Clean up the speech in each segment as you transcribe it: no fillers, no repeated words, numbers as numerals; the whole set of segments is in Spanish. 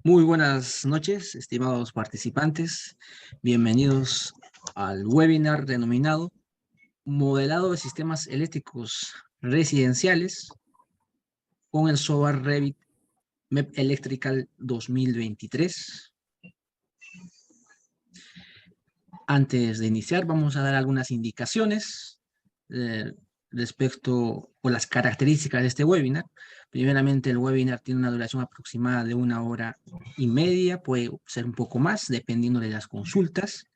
Muy buenas noches, estimados participantes. Bienvenidos al webinar denominado Modelado de Sistemas Eléctricos Residenciales con el software Revit MEP Electrical 2023. Antes de iniciar, vamos a dar algunas indicaciones respecto a las características de este webinar. Primeramente, el webinar tiene una duración aproximada de 1 hora y media, puede ser un poco más, dependiendo de las consultas.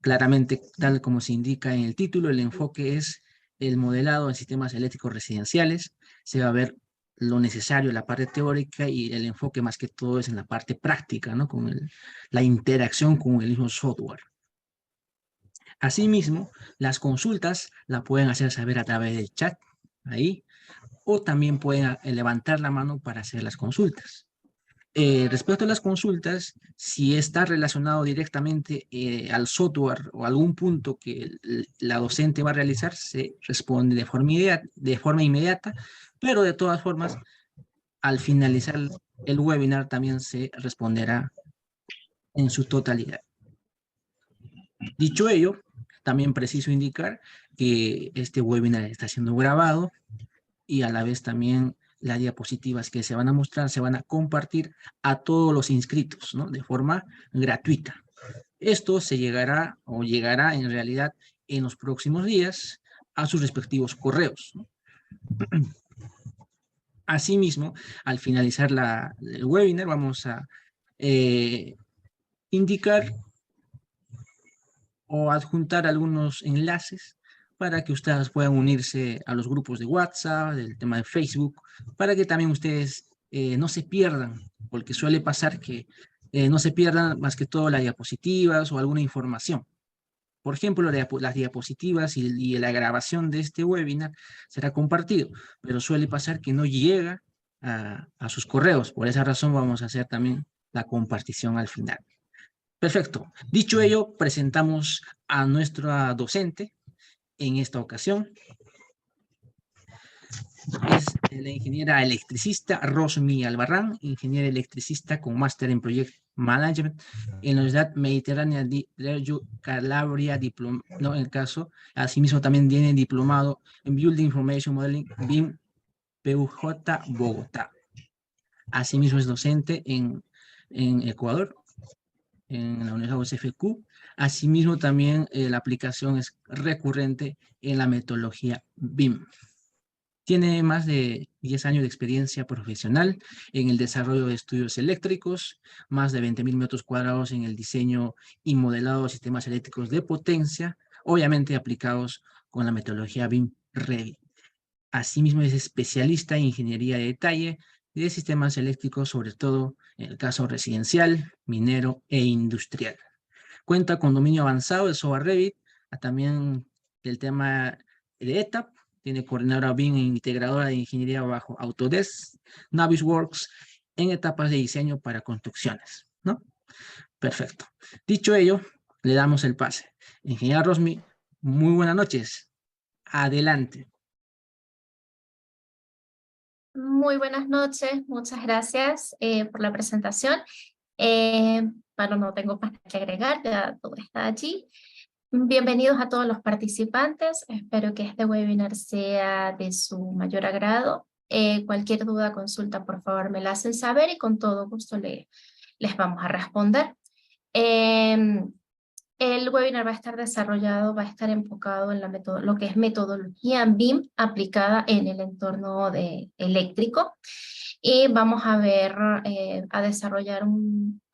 Claramente, tal como se indica en el título, el enfoque es el modelado en sistemas eléctricos residenciales. Se va a ver lo necesario, la parte teórica, y el enfoque más que todo es en la parte práctica, ¿no? Con la interacción con el mismo software. Asimismo, las consultas la pueden hacer saber a través del chat, ahí, o también pueden levantar la mano para hacer las consultas. Respecto a las consultas, si está relacionado directamente al software o algún punto que la docente va a realizar, se responde de forma inmediata, pero de todas formas, al finalizar el webinar también se responderá en su totalidad. Dicho ello, también preciso indicar que este webinar está siendo grabado y a la vez también las diapositivas que se van a mostrar se van a compartir a todos los inscritos, ¿no? De forma gratuita. Esto se llegará o llegará en realidad en los próximos días a sus respectivos correos, ¿no? Asimismo, al finalizar el webinar vamos a indicar o adjuntar algunos enlaces para que ustedes puedan unirse a los grupos de WhatsApp, del tema de Facebook, para que también ustedes no se pierdan, porque suele pasar que no se pierdan más que todo las diapositivas o alguna información. Por ejemplo, las diapositivas y la grabación de este webinar será compartido, pero suele pasar que no llega a sus correos. Por esa razón vamos a hacer también la compartición al final. Perfecto. Dicho ello, presentamos a nuestra docente en esta ocasión. Es la ingeniera electricista Rosmi Albarrán, ingeniera electricista con máster en Project Management en la Universidad Mediterránea de Reggio Calabria, no, en el caso. Asimismo, también tiene diplomado en Building Information Modeling BIM PUJ Bogotá. Asimismo, es docente en Ecuador, en la Universidad USFQ. Asimismo, también la aplicación es recurrente en la metodología BIM. Tiene más de 10 años de experiencia profesional en el desarrollo de estudios eléctricos, más de 20.000 metros cuadrados en el diseño y modelado de sistemas eléctricos de potencia, obviamente aplicados con la metodología BIM Revit. Asimismo, es especialista en ingeniería de detalle de sistemas eléctricos, sobre todo en el caso residencial, minero e industrial. Cuenta con dominio avanzado de software Revit, también el tema de ETAP, tiene coordinadora BIM e integradora de ingeniería bajo Autodesk, Navisworks, en etapas de diseño para construcciones, ¿no? Perfecto. Dicho ello, le damos el pase. Ingeniera Rosmi, muy buenas noches. Adelante. Muy buenas noches, muchas gracias por la presentación. Bueno, no tengo más que agregar, ya todo está allí. Bienvenidos a todos los participantes, espero que este webinar sea de su mayor agrado. Cualquier duda, consulta, por favor me la hacen saber y con todo gusto les vamos a responder. El webinar va a estar desarrollado, va a estar enfocado en lo que es metodología BIM aplicada en el entorno eléctrico. Y vamos a ver, a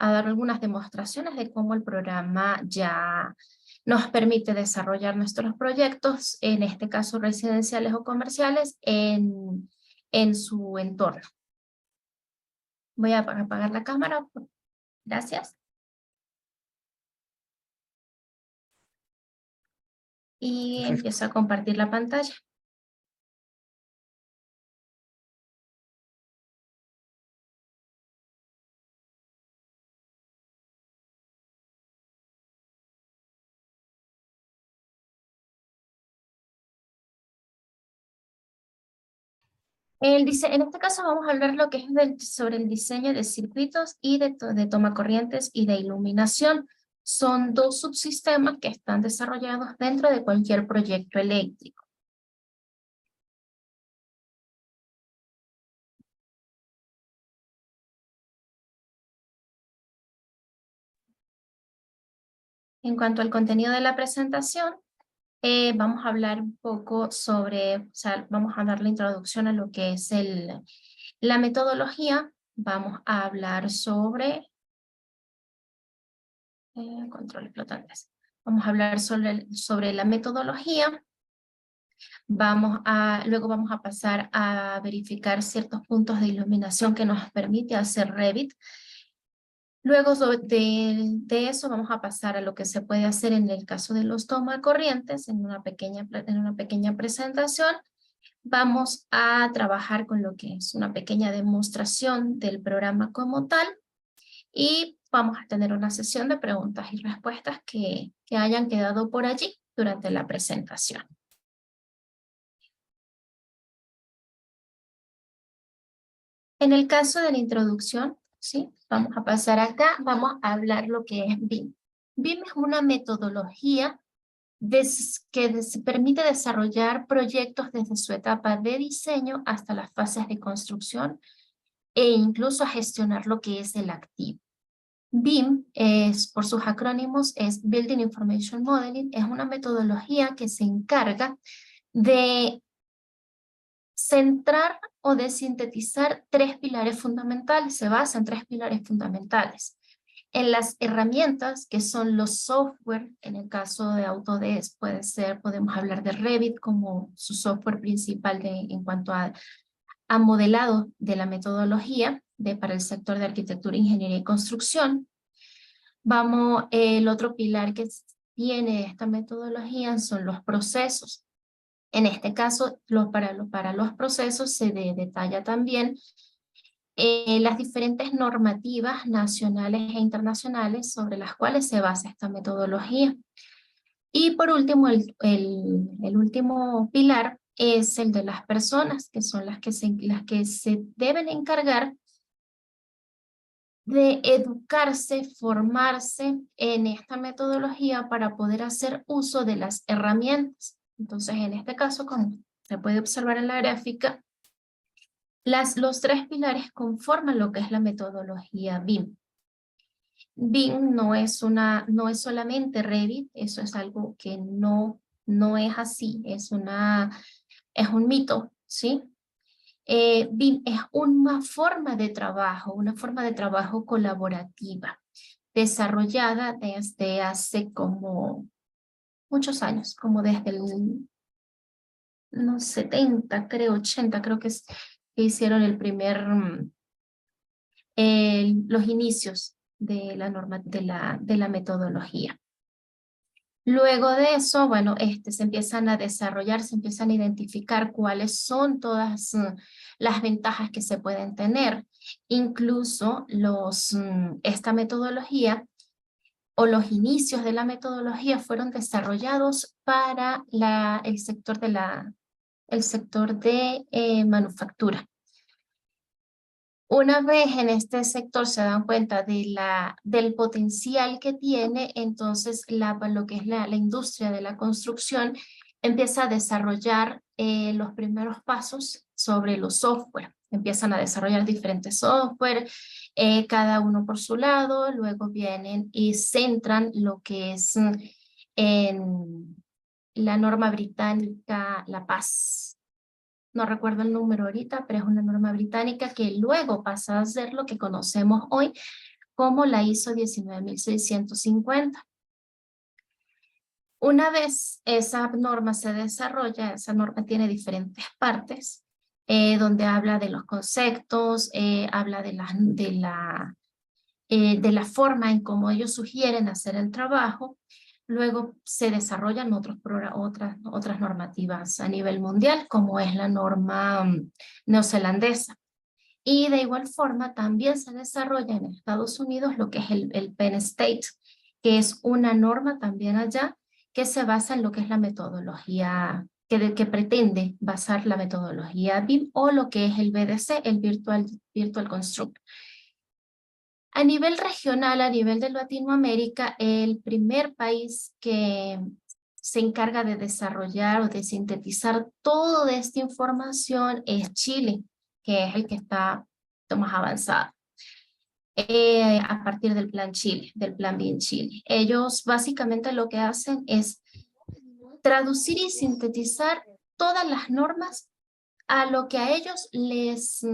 dar algunas demostraciones de cómo el programa ya nos permite desarrollar nuestros proyectos, en este caso residenciales o comerciales, en su entorno. Voy a apagar la cámara. Gracias. Y Perfecto. empiezo a compartir la pantalla. En este caso vamos a hablar lo que es sobre el diseño de circuitos y de toma corrientes y de iluminación. Son dos subsistemas que están desarrollados dentro de cualquier proyecto eléctrico. En cuanto al contenido de la presentación, vamos a hablar un poco sobre, o sea, vamos a dar la introducción a lo que es la metodología. Vamos a hablar sobre controles flotantes. Vamos a hablar sobre la metodología. Luego vamos a pasar a verificar ciertos puntos de iluminación que nos permite hacer Revit. Luego de eso vamos a pasar a lo que se puede hacer en el caso de los tomacorrientes en una pequeña presentación. Vamos a trabajar con lo que es una pequeña demostración del programa como tal y vamos a tener una sesión de preguntas y respuestas que hayan quedado por allí durante la presentación. En el caso de la introducción, ¿sí? Vamos a pasar acá, vamos a hablar lo que es BIM. BIM es una metodología que permite desarrollar proyectos desde su etapa de diseño hasta las fases de construcción e incluso a gestionar lo que es el activo. BIM, por sus acrónimos, es Building Information Modeling, es una metodología que se encarga de centrar o de sintetizar tres pilares fundamentales, se basa en tres pilares fundamentales. En las herramientas que son los software, en el caso de Autodesk podemos hablar de Revit como su software principal en cuanto a modelado de la metodología para el sector de arquitectura, ingeniería y construcción. El otro pilar que tiene esta metodología son los procesos. En este caso, para los procesos se detalla también las diferentes normativas nacionales e internacionales sobre las cuales se basa esta metodología. Y por último, el último pilar es el de las personas, que son las que se deben encargar de educarse, formarse en esta metodología para poder hacer uso de las herramientas. Entonces, en este caso, como se puede observar en la gráfica, los tres pilares conforman lo que es la metodología BIM. BIM no es solamente Revit, eso es algo que no es así, es un mito, ¿sí? BIM es una forma de trabajo colaborativa, desarrollada desde hace como muchos años, como desde los 70, creo, 80, creo que hicieron los inicios de la metodología. Luego de eso, bueno, se empiezan a desarrollar, se empiezan a identificar cuáles son todas las ventajas que se pueden tener. Incluso esta metodología o los inicios de la metodología fueron desarrollados para el sector de manufactura. Una vez en este sector se dan cuenta del potencial que tiene, entonces lo que es la industria de la construcción empieza a desarrollar los primeros pasos sobre los software. Empiezan a desarrollar diferentes software, cada uno por su lado, luego vienen y centran lo que es en la norma británica, la Paz. No recuerdo el número ahorita, pero es una norma británica que luego pasa a ser lo que conocemos hoy como la ISO 19650. Una vez esa norma se desarrolla, esa norma tiene diferentes partes, donde habla de los conceptos, habla de la forma en cómo ellos sugieren hacer el trabajo. Luego se desarrollan otras normativas a nivel mundial, como es la norma neozelandesa. Y de igual forma también se desarrolla en Estados Unidos lo que es el Penn State, que es una norma también allá que se basa en lo que es la metodología que pretende basar la metodología BIM o lo que es el VDC, el Virtual Construct. A nivel regional, a nivel de Latinoamérica, el primer país que se encarga de desarrollar o de sintetizar toda esta información es Chile, que es el que está más avanzado. A partir del Plan Chile, del Plan BIM Chile. Ellos básicamente lo que hacen es traducir y sintetizar todas las normas a lo que a ellos les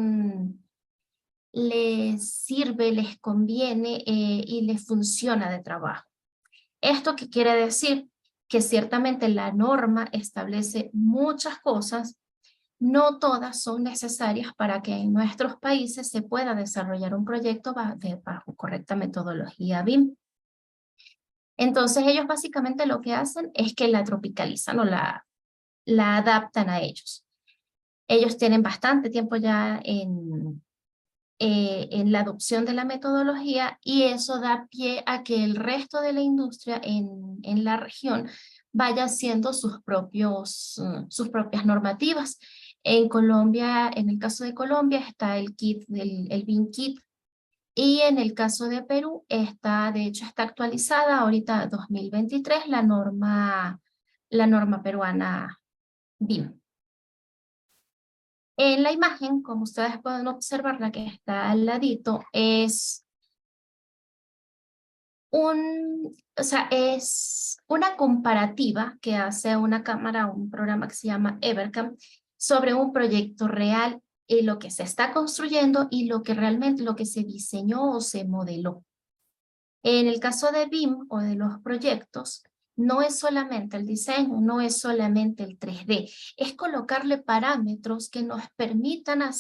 sirve, les conviene y les funciona de trabajo. ¿Esto qué quiere decir? Que ciertamente la norma establece muchas cosas, no todas son necesarias para que en nuestros países se pueda desarrollar un proyecto bajo correcta metodología BIM. Entonces ellos básicamente lo que hacen es que la tropicalizan o la adaptan a ellos. Ellos tienen bastante tiempo ya en la adopción de la metodología y eso da pie a que el resto de la industria en la región vaya haciendo sus propias normativas. En Colombia, en el caso de Colombia está el BIM Kit y en el caso de Perú de hecho está actualizada ahorita 2023 la norma peruana BIM. En la imagen, como ustedes pueden observar, la que está al ladito, es una comparativa que hace una cámara, un programa que se llama Evercam, sobre un proyecto real y lo que se está construyendo y lo que se diseñó o se modeló. En el caso de BIM o de los proyectos, no es solamente el diseño, no es solamente el 3D, es colocarle parámetros que nos permitan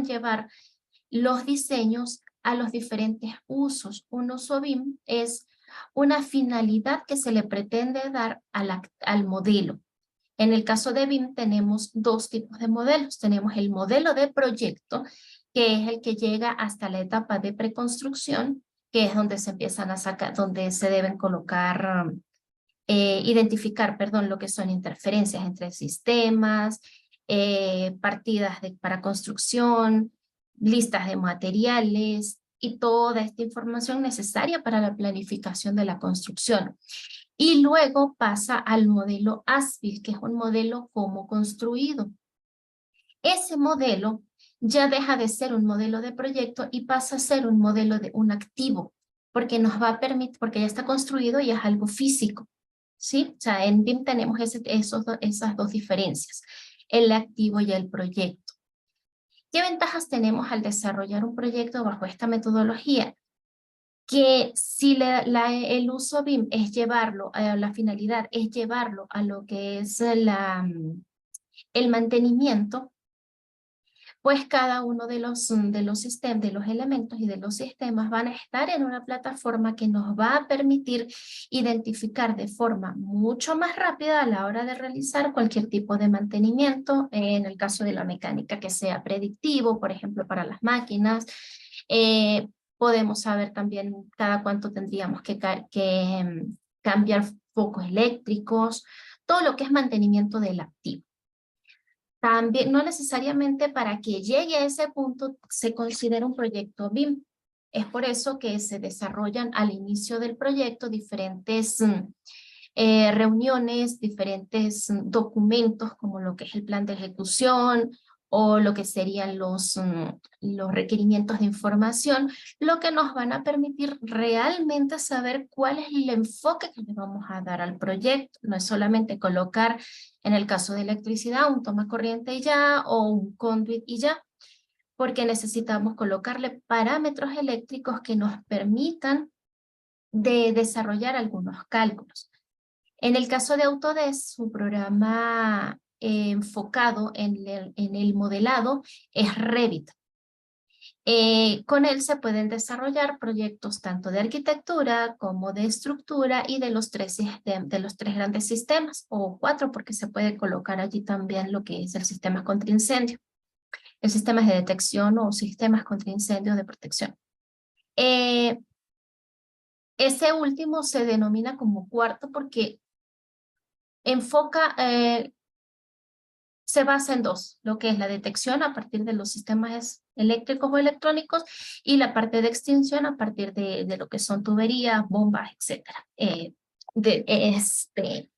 llevar los diseños a los diferentes usos. Un uso BIM es una finalidad que se le pretende dar al modelo. En el caso de BIM tenemos dos tipos de modelos. Tenemos el modelo de proyecto, que es el que llega hasta la etapa de preconstrucción, que es donde se empiezan a sacar, donde se deben colocar, identificar, lo que son interferencias entre sistemas, partidas para construcción, listas de materiales y toda esta información necesaria para la planificación de la construcción. Y luego pasa al modelo as-built, que es un modelo como construido. Ese modelo ya deja de ser un modelo de proyecto y pasa a ser un modelo de un activo, porque nos va a permitir, porque ya está construido y es algo físico, ¿sí? O sea, en BIM tenemos esas dos diferencias, el activo y el proyecto. ¿Qué ventajas tenemos al desarrollar un proyecto bajo esta metodología? Que si el uso BIM es llevarlo, la finalidad es llevarlo a lo que es el mantenimiento, pues cada uno de los sistemas, de los elementos y de los sistemas van a estar en una plataforma que nos va a permitir identificar de forma mucho más rápida a la hora de realizar cualquier tipo de mantenimiento, en el caso de la mecánica que sea predictivo, por ejemplo, para las máquinas. Podemos saber también cada cuánto tendríamos que cambiar focos eléctricos, todo lo que es mantenimiento del activo. También, no necesariamente para que llegue a ese punto se considera un proyecto BIM. Es por eso que se desarrollan al inicio del proyecto diferentes reuniones, diferentes documentos como lo que es el plan de ejecución o lo que serían los requerimientos de información, lo que nos van a permitir realmente saber cuál es el enfoque que le vamos a dar al proyecto. No es solamente colocar, en el caso de electricidad, un toma corriente y ya, o un conduit y ya, porque necesitamos colocarle parámetros eléctricos que nos permitan desarrollar algunos cálculos. En el caso de Autodesk, su programa enfocado en el modelado es Revit. Con él se pueden desarrollar proyectos tanto de arquitectura como de estructura y de los tres grandes sistemas, o 4 porque se puede colocar allí también lo que es el sistema contra incendio, el sistema de detección o sistemas contra incendio de protección. Ese último se denomina como cuarto porque enfoca se basa en dos, lo que es la detección a partir de los sistemas eléctricos o electrónicos y la parte de extinción a partir de lo que son tuberías, bombas, etcétera,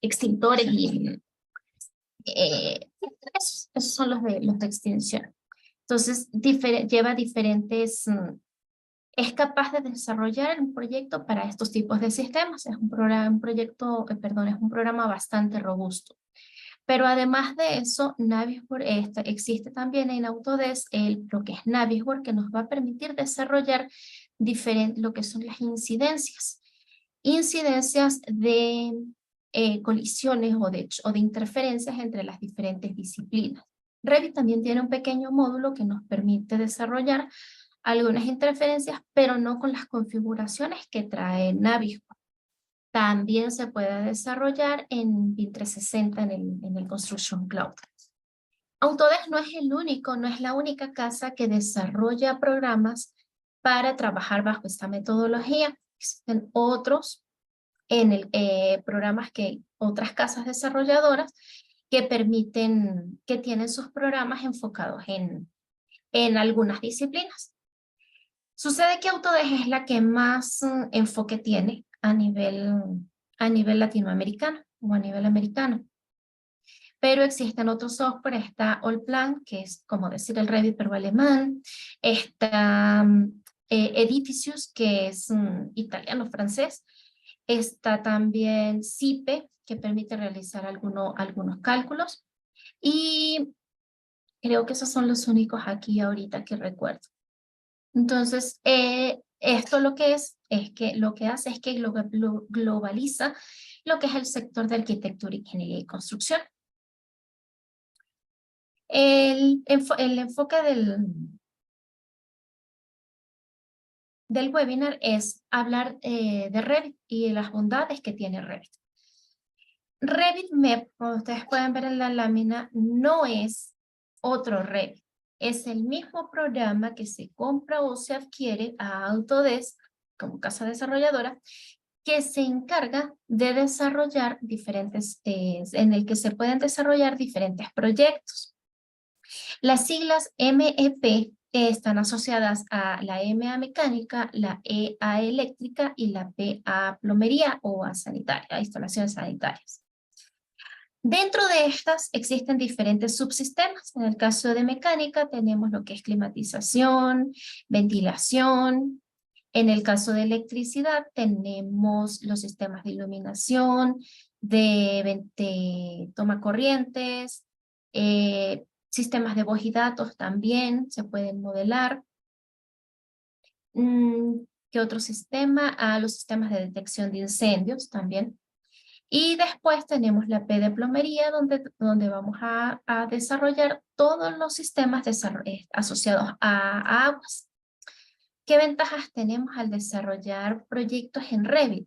extintores y esos son los de extinción. Entonces, lleva diferentes, es capaz de desarrollar un proyecto para estos tipos de sistemas. Es un programa bastante robusto. Pero además de eso, Navisworks existe también en Autodesk lo que es Navisworks, que nos va a permitir desarrollar lo que son las incidencias. Incidencias de colisiones o de interferencias entre las diferentes disciplinas. Revit también tiene un pequeño módulo que nos permite desarrollar algunas interferencias, pero no con las configuraciones que trae Navisworks. También se puede desarrollar en BIM 360 en el Construction Cloud. Autodesk no es no es la única casa que desarrolla programas para trabajar bajo esta metodología. Existen otros programas otras casas desarrolladoras que tienen sus programas enfocados en algunas disciplinas. Sucede que Autodesk es la que más enfoque tiene a nivel latinoamericano o a nivel americano. Pero existen otros software, está Allplan, que es como decir el Revit pero alemán, está Edificius, que es italiano-francés, está también Sipe, que permite realizar algunos cálculos, y creo que esos son los únicos aquí ahorita que recuerdo. Entonces, esto lo que hace es que globaliza lo que es el sector de arquitectura, ingeniería y construcción. El enfoque del webinar es hablar de Revit y de las bondades que tiene Revit. Revit MEP, como ustedes pueden ver en la lámina, no es otro Revit. Es el mismo programa que se compra o se adquiere a Autodesk como casa desarrolladora, que se encarga de desarrollar en el que se pueden desarrollar diferentes proyectos. Las siglas MEP están asociadas a la MA mecánica, la EA eléctrica y la PA plomería o a instalaciones sanitarias. Dentro de estas existen diferentes subsistemas. En el caso de mecánica tenemos lo que es climatización, ventilación. En el caso de electricidad tenemos los sistemas de iluminación, de toma corrientes, sistemas de voz y datos también se pueden modelar. ¿Qué otro sistema? Los sistemas de detección de incendios también. Y después tenemos la P de plomería, donde vamos a desarrollar todos los sistemas asociados a aguas. ¿Qué ventajas tenemos al desarrollar proyectos en Revit?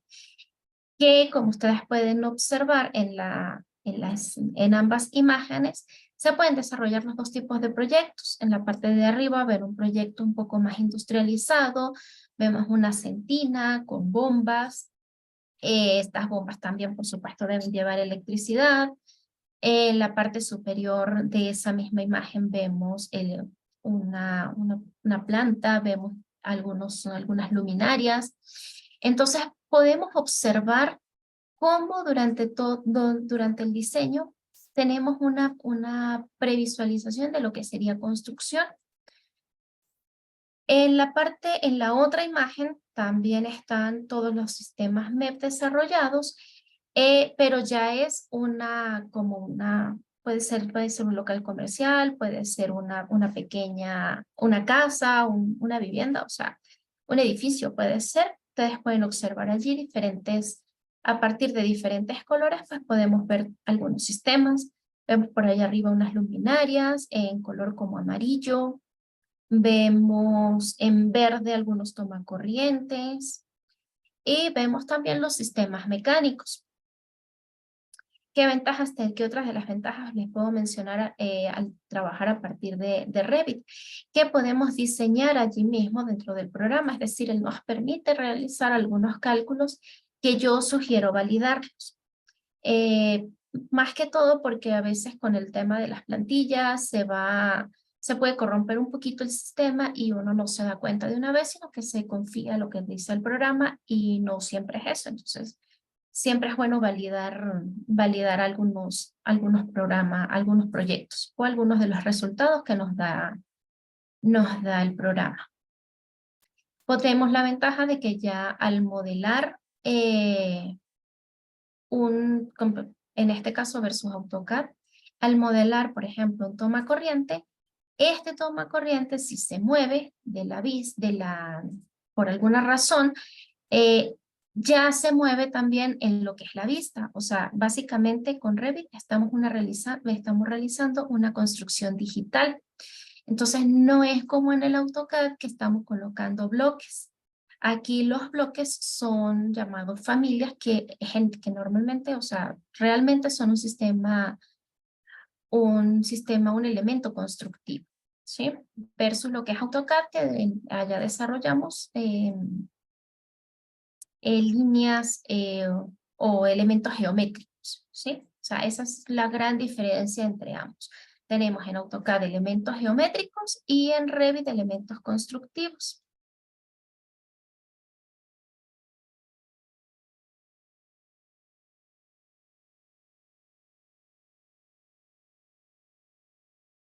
Que como ustedes pueden observar en ambas imágenes, se pueden desarrollar los dos tipos de proyectos. En la parte de arriba, ver un proyecto un poco más industrializado, vemos una centina con bombas. Estas bombas también, por supuesto, deben llevar electricidad. En la parte superior de esa misma imagen vemos una planta, vemos algunas luminarias. Entonces podemos observar cómo durante el diseño tenemos una previsualización de lo que sería construcción. En la otra imagen también están todos los sistemas MEP desarrollados, pero ya es puede ser un local comercial, puede ser una casa, una vivienda, o sea, un edificio puede ser. Ustedes pueden observar allí a partir de diferentes colores, pues podemos ver algunos sistemas. Vemos por ahí arriba unas luminarias en color como amarillo. Vemos en verde algunos tomacorrientes y vemos también los sistemas mecánicos. ¿Qué otras de las ventajas les puedo mencionar al trabajar a partir de Revit? Que podemos diseñar allí mismo dentro del programa, es decir, él nos permite realizar algunos cálculos que yo sugiero validarlos. más que todo porque a veces con el tema de las plantillas se puede corromper un poquito el sistema y uno no se da cuenta de una vez, sino que se confía en lo que dice el programa y no siempre es eso. Entonces, siempre es bueno validar algunos programas, algunos proyectos o algunos de los resultados que nos da el programa. Tenemos la ventaja de que ya al modelar en este caso versus AutoCAD, al modelar, por ejemplo, un toma corriente, este toma corriente si se mueve por alguna razón, ya se mueve también en lo que es la vista. O sea, básicamente con Revit estamos realizando una construcción digital. Entonces no es como en el AutoCAD que estamos colocando bloques. Aquí los bloques son llamados familias que normalmente, o sea, realmente son un elemento constructivo, ¿sí? Versus lo que es AutoCAD, que allá desarrollamos líneas o elementos geométricos, ¿sí? O sea, esa es la gran diferencia entre ambos. Tenemos en AutoCAD elementos geométricos y en Revit elementos constructivos.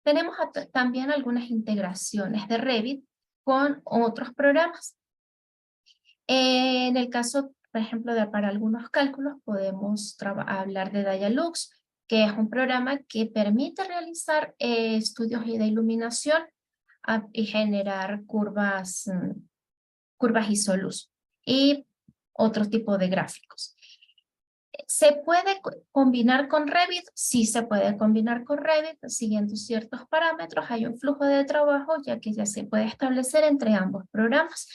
Tenemos también algunas integraciones de Revit con otros programas. En el caso, por ejemplo, para algunos cálculos podemos hablar de Dialux, que es un programa que permite realizar estudios de iluminación y generar curvas isoluz y otro tipo de gráficos. ¿Se puede combinar con Revit? Sí se puede combinar con Revit, siguiendo ciertos parámetros. Hay un flujo de trabajo ya que ya se puede establecer entre ambos programas.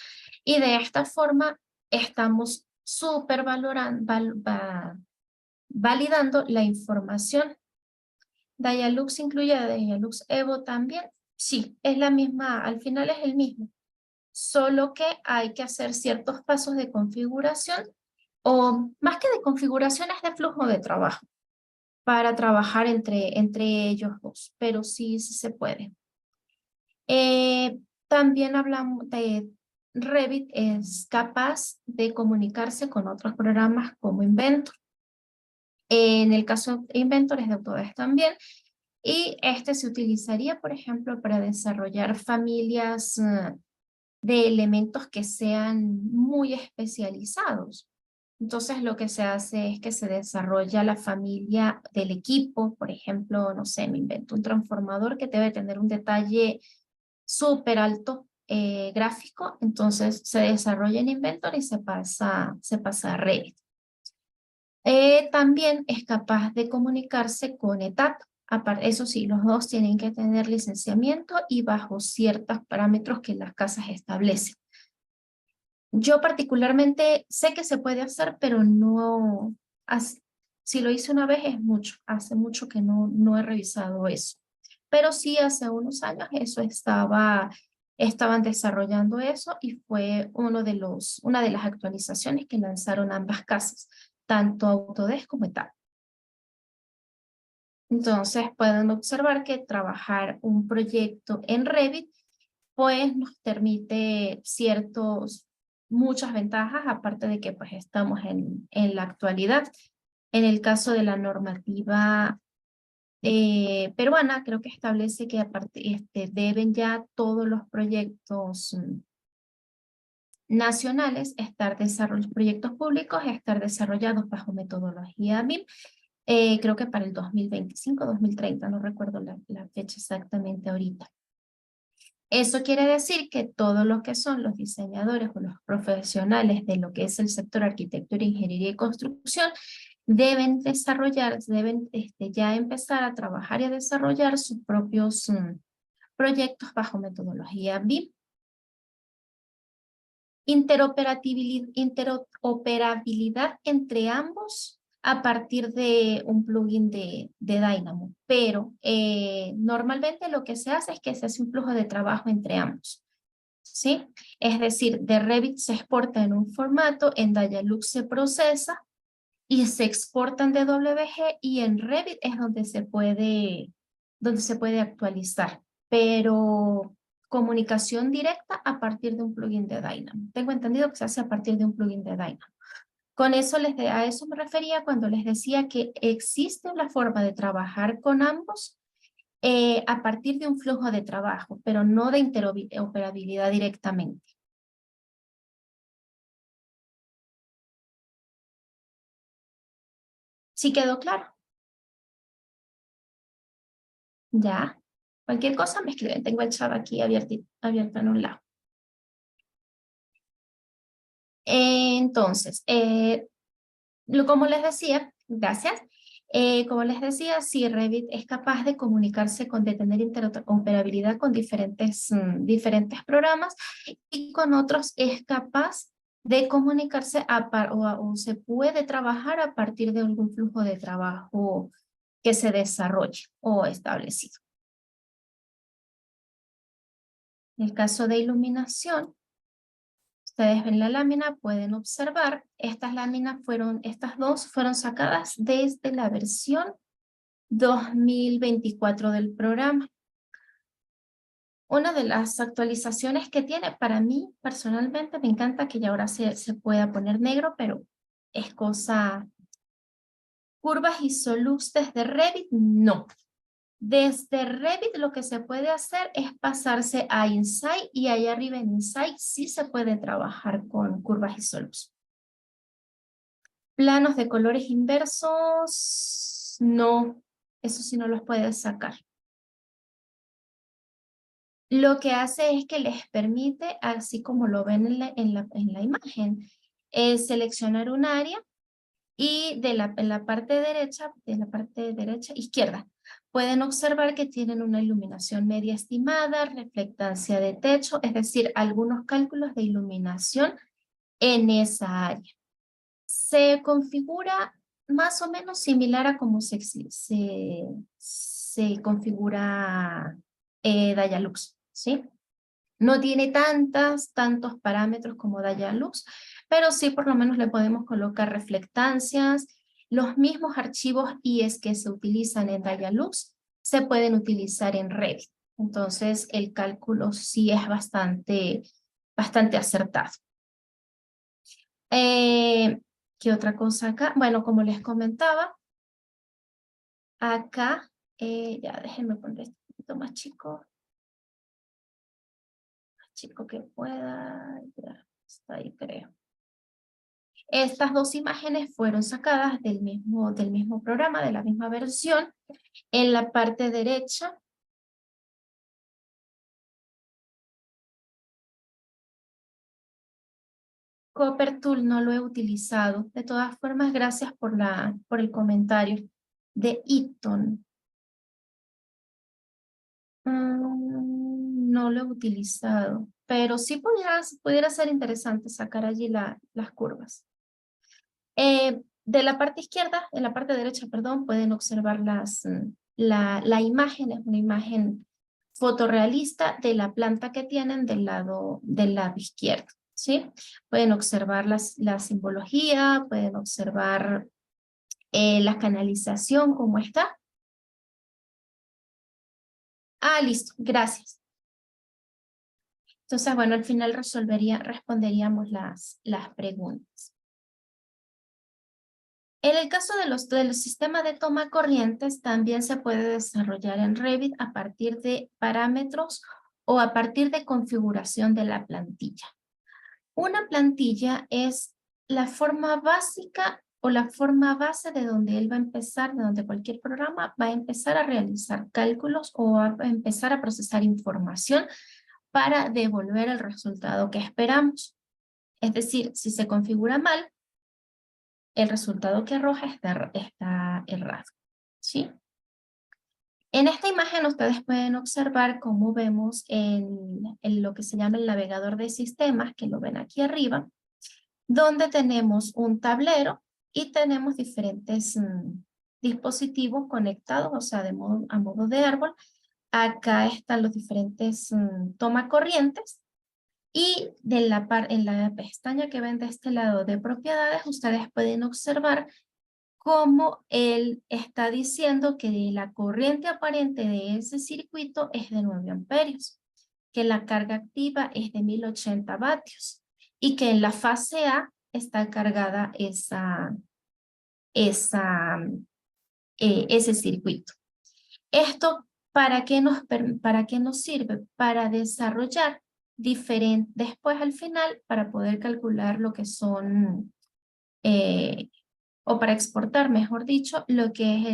Y de esta forma estamos validando la información. ¿Dialux incluye a Dialux Evo también? Sí, es la misma, al final es el mismo. Solo que hay que hacer ciertos pasos de configuración o más que de configuraciones de flujo de trabajo para trabajar entre ellos dos, pero sí se puede. También hablamos de Revit, es capaz de comunicarse con otros programas como Inventor. En el caso de Inventor es de Autodesk también, y este se utilizaría, por ejemplo, para desarrollar familias de elementos que sean muy especializados. Entonces lo que se hace es que se desarrolla la familia del equipo, por ejemplo, no sé, me invento un transformador que debe tener un detalle súper alto gráfico, entonces se desarrolla en Inventor y se pasa a Revit. También es capaz de comunicarse con ETAP. Eso sí, los dos tienen que tener licenciamiento y bajo ciertos parámetros que las casas establecen. Yo particularmente sé que se puede hacer, pero no, si lo hice una vez es mucho, hace mucho que no he revisado eso. Pero sí hace unos años estaban desarrollando eso y fue una de las actualizaciones que lanzaron ambas casas, tanto Autodesk como ETAP. Entonces pueden observar que trabajar un proyecto en Revit pues nos permite muchas ventajas, aparte de que pues estamos en la actualidad. En el caso de la normativa peruana, creo que establece que deben ya todos los proyectos nacionales los proyectos públicos estar desarrollados bajo metodología BIM. Creo que para el 2025, 2030, no recuerdo la fecha exactamente ahorita. Eso quiere decir que todos los que son los diseñadores o los profesionales de lo que es el sector arquitectura, ingeniería y construcción deben ya empezar a trabajar y a desarrollar sus propios proyectos bajo metodología BIM. Interoperabilidad entre ambos a partir de un plugin de Dynamo, pero normalmente lo que se hace es que se hace un flujo de trabajo entre ambos, ¿sí? Es decir, de Revit se exporta en un formato, en Dialux se procesa y se exportan de WG y en Revit es donde se puede actualizar. Pero comunicación directa a partir de un plugin de Dynamo. Tengo entendido que se hace a partir de un plugin de Dynamo. Con eso a eso me refería cuando les decía que existe una forma de trabajar con ambos a partir de un flujo de trabajo, pero no de interoperabilidad directamente. ¿Sí quedó claro? Ya. Cualquier cosa me escriben. Tengo el chat aquí abierto en un lado. Entonces, como les decía, gracias. Como les decía, si Revit es capaz de comunicarse de tener interoperabilidad con diferentes programas y con otros es capaz de comunicarse o se puede trabajar a partir de algún flujo de trabajo que se desarrolle o establecido. En el caso de iluminación, ustedes ven la lámina, pueden observar, estas dos fueron sacadas desde la versión 2024 del programa. Una de las actualizaciones que tiene, para mí personalmente me encanta que ya ahora se pueda poner negro, pero es cosa... Curvas y Solux desde Revit, no. Desde Revit lo que se puede hacer es pasarse a Insight y allá arriba en Insight sí se puede trabajar con curvas y Solux. Planos de colores inversos, no, eso sí no los puedes sacar. Lo que hace es que les permite, así como lo ven en la imagen, seleccionar un área y en la parte derecha, izquierda, pueden observar que tienen una iluminación media estimada, reflectancia de techo, es decir, algunos cálculos de iluminación en esa área. Se configura más o menos similar a cómo se configura Dialux, ¿sí? No tiene tantos parámetros como Dialux, pero sí por lo menos le podemos colocar reflectancias. Los mismos archivos IES que se utilizan en Dialux se pueden utilizar en Revit. Entonces el cálculo sí es bastante acertado. ¿Qué otra cosa acá? Bueno, como les comentaba, acá, ya déjenme poner esto un poquito más chico. Chico que pueda, ya está ahí creo. Estas dos imágenes fueron sacadas del mismo programa, de la misma versión. En la parte derecha, Copper Tool no lo he utilizado. De todas formas, gracias por el comentario de Eaton. No lo he utilizado, pero sí pudiera ser interesante sacar allí las curvas. De la parte izquierda, en la parte derecha, perdón, pueden observar la imagen, es una imagen fotorrealista de la planta que tienen del lado izquierdo, ¿sí? Pueden observar la simbología, pueden observar la canalización, cómo está. Ah, listo, gracias. Entonces, bueno, al final responderíamos las preguntas. En el caso del sistema de toma corrientes, también se puede desarrollar en Revit a partir de parámetros o a partir de configuración de la plantilla. Una plantilla es la forma básica o la forma base de donde él va a empezar, de donde cualquier programa va a empezar a realizar cálculos o va a empezar a procesar información para devolver el resultado que esperamos. Es decir, si se configura mal, el resultado que arroja está errado, ¿sí? En esta imagen ustedes pueden observar cómo vemos en lo que se llama el navegador de sistemas, que lo ven aquí arriba, donde tenemos un tablero y tenemos diferentes dispositivos conectados, o sea, a modo de árbol. Acá están los diferentes tomacorrientes. Y en la pestaña que ven de este lado de propiedades, ustedes pueden observar como él está diciendo que la corriente aparente de ese circuito es de 9 amperios, que la carga activa es de 1080 vatios y que en la fase A está cargada ese circuito. ¿Esto para qué nos sirve? Para desarrollar después al final, para poder calcular lo que son, o para exportar, mejor dicho, lo que es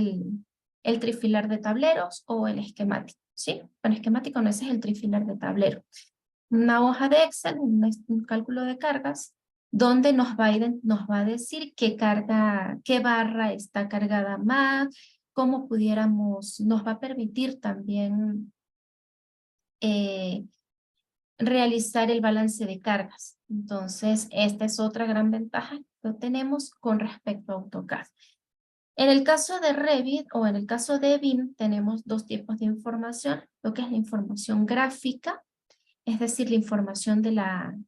el trifilar de tableros o el esquemático, ¿sí? El esquemático no, ese es el trifilar de tablero. Una hoja de Excel, un cálculo de cargas, donde nos va a decir qué barra está cargada más, cómo nos va a permitir también realizar el balance de cargas. Entonces, esta es otra gran ventaja que tenemos con respecto a AutoCAD. En el caso de Revit o en el caso de BIM, tenemos dos tipos de información, lo que es la información gráfica, es decir, la información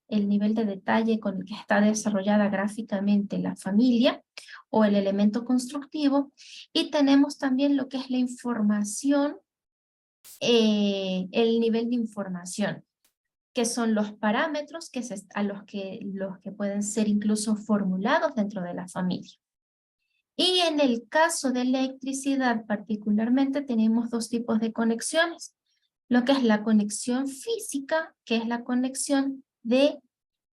el nivel de detalle con el que está desarrollada gráficamente la familia o el elemento constructivo. Y tenemos también lo que es la información, el nivel de información, que son los parámetros los que pueden ser incluso formulados dentro de la familia. Y en el caso de electricidad particularmente tenemos dos tipos de conexiones. Lo que es la conexión física, que es la conexión de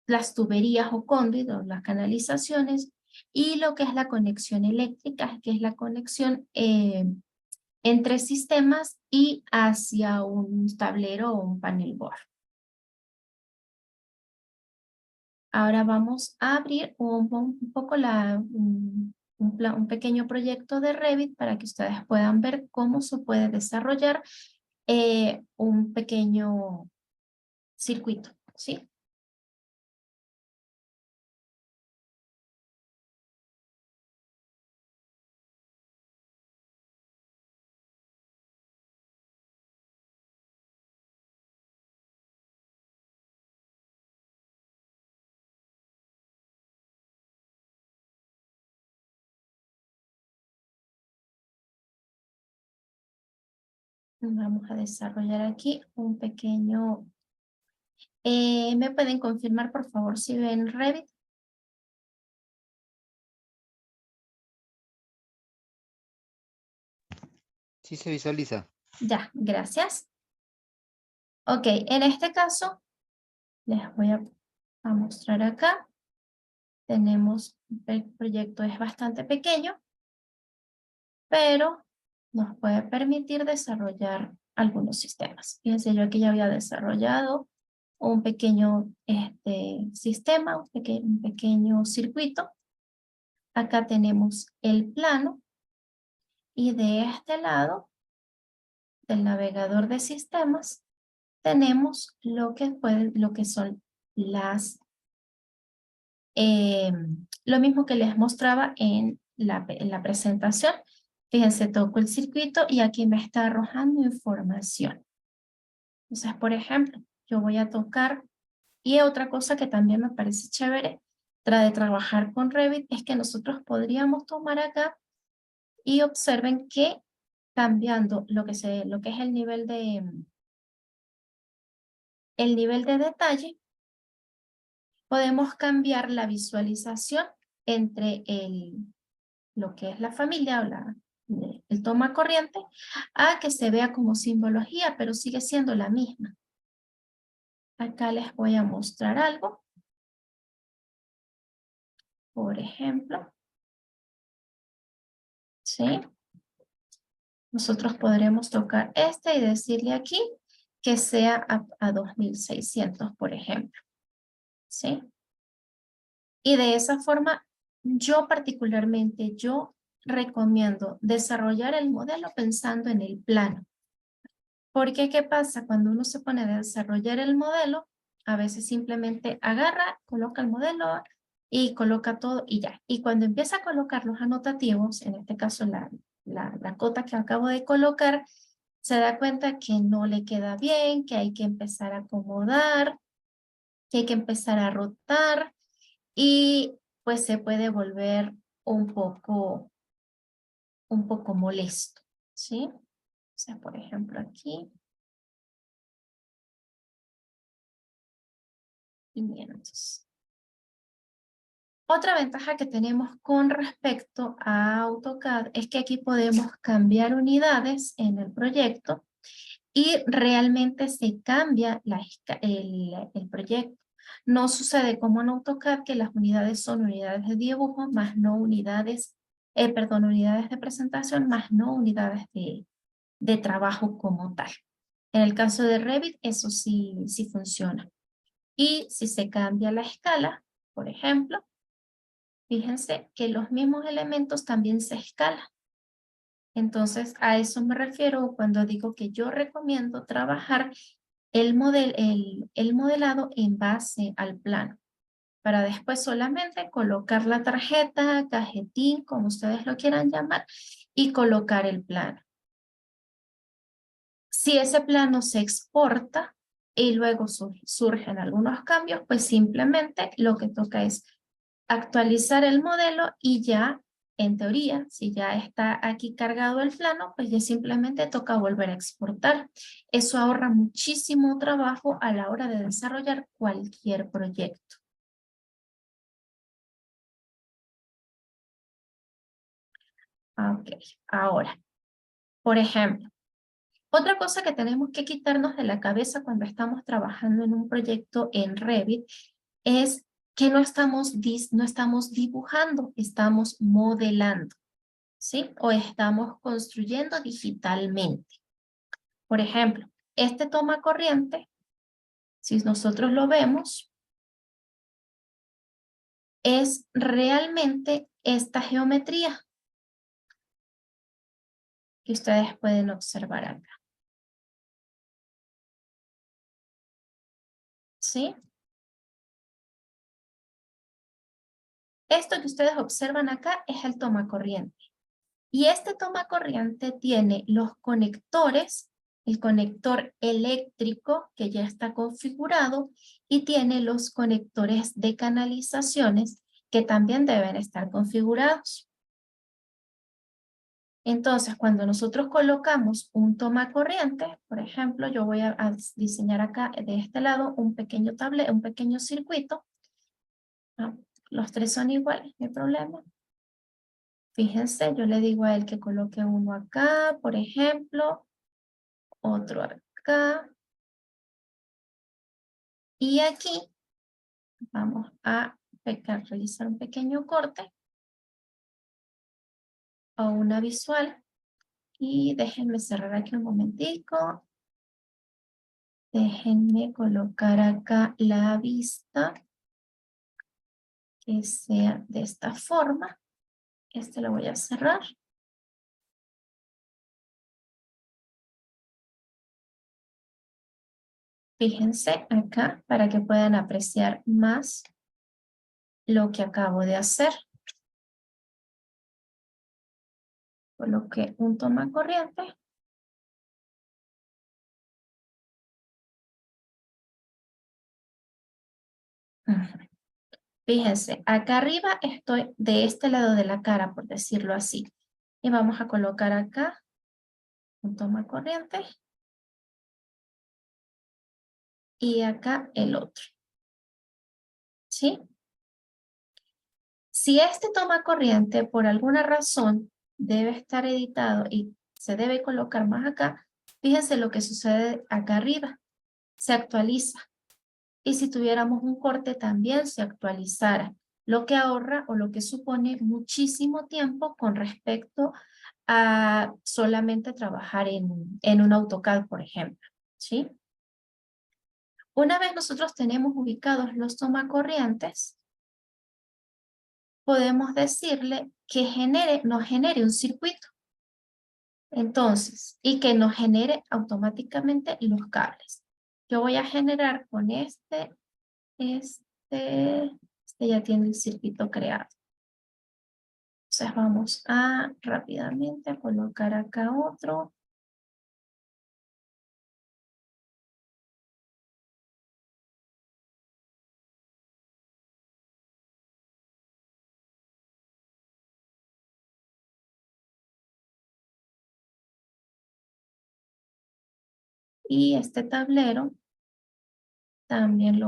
las tuberías o conduitos, las canalizaciones, y lo que es la conexión eléctrica, que es la conexión entre sistemas y hacia un tablero o un panel board. Ahora vamos a abrir un poco un pequeño proyecto de Revit para que ustedes puedan ver cómo se puede desarrollar un pequeño circuito, ¿sí? Vamos a desarrollar aquí un pequeño... ¿me pueden confirmar, por favor, si ven Revit? Sí se visualiza. Ya, gracias. Ok, en este caso, les voy a mostrar acá. Tenemos, el proyecto es bastante pequeño, pero nos puede permitir desarrollar algunos sistemas. Fíjense, yo aquí ya había desarrollado un pequeño sistema, un pequeño circuito. Acá tenemos el plano y de este lado del navegador de sistemas tenemos lo que son lo mismo que les mostraba en la presentación. Fíjense, toco el circuito y aquí me está arrojando información. Entonces, por ejemplo, yo voy a tocar, y otra cosa que también me parece chévere de trabajar con Revit es que nosotros podríamos tomar acá y observen que cambiando lo que es el nivel de detalle, podemos cambiar la visualización entre lo que es la familia o el toma corriente a que se vea como simbología, pero sigue siendo la misma. Acá les voy a mostrar algo. Por ejemplo, ¿sí? Nosotros podremos tocar y decirle aquí que sea a 2600, por ejemplo. ¿Sí? Y de esa forma, yo particularmente, yo recomiendo desarrollar el modelo pensando en el plano. Porque, ¿qué pasa? Cuando uno se pone a desarrollar el modelo, a veces simplemente agarra, coloca el modelo y coloca todo y ya. Y cuando empieza a colocar los anotativos, en este caso la cota que acabo de colocar, se da cuenta que no le queda bien, que hay que empezar a acomodar, que hay que empezar a rotar y pues se puede volver un poco un poco molesto, ¿sí? O sea, por ejemplo, aquí. Y bien, entonces. Otra ventaja que tenemos con respecto a AutoCAD es que aquí podemos cambiar unidades en el proyecto y realmente se cambia el proyecto. No sucede como en AutoCAD que las unidades son unidades de dibujo más no unidades, unidades de presentación más no unidades de trabajo como tal. En el caso de Revit eso sí funciona. Y si se cambia la escala, por ejemplo, fíjense que los mismos elementos también se escalan. Entonces, a eso me refiero cuando digo que yo recomiendo trabajar el modelado en base al plano, para después solamente colocar la tarjeta, cajetín, como ustedes lo quieran llamar, y colocar el plano. Si ese plano se exporta y luego surgen algunos cambios, pues simplemente lo que toca es actualizar el modelo y ya, en teoría, si ya está aquí cargado el plano, pues ya simplemente toca volver a exportar. Eso ahorra muchísimo trabajo a la hora de desarrollar cualquier proyecto. Ok, ahora, por ejemplo, otra cosa que tenemos que quitarnos de la cabeza cuando estamos trabajando en un proyecto en Revit es que no estamos dibujando, estamos modelando, ¿sí? O estamos construyendo digitalmente. Por ejemplo, este toma corriente, si nosotros lo vemos, es realmente esta geometría que ustedes pueden observar acá. ¿Sí? Esto que ustedes observan acá es el toma corriente. Y este toma corriente tiene los conectores, el conector eléctrico que ya está configurado y tiene los conectores de canalizaciones que también deben estar configurados. Entonces, cuando nosotros colocamos un toma corriente, por ejemplo, yo voy a diseñar acá de este lado un pequeño un pequeño circuito. Los tres son iguales, no hay problema. Fíjense, yo le digo a él que coloque uno acá, por ejemplo, otro acá. Y aquí vamos a realizar un pequeño corte o una visual. Y déjenme cerrar aquí un momentico. Déjenme colocar acá la vista que sea de esta forma. Este lo voy a cerrar. Fíjense acá para que puedan apreciar más lo que acabo de hacer. Coloqué un toma corriente. Fíjense, acá arriba estoy de este lado de la cara, por decirlo así. Y vamos a colocar acá un toma corriente. Y acá el otro. ¿Sí? Si este toma corriente por alguna razón debe estar editado y se debe colocar más acá, fíjense lo que sucede acá arriba. Se actualiza. Y si tuviéramos un corte también se actualizara, lo que ahorra o lo que supone muchísimo tiempo con respecto a solamente trabajar en un AutoCAD, por ejemplo, ¿sí? Una vez nosotros tenemos ubicados los tomacorrientes, podemos decirle que nos genere un circuito. Entonces, y que nos genere automáticamente los cables. Yo voy a generar con este ya tiene el circuito creado. Entonces vamos a rápidamente a colocar acá otro. Y este tablero también me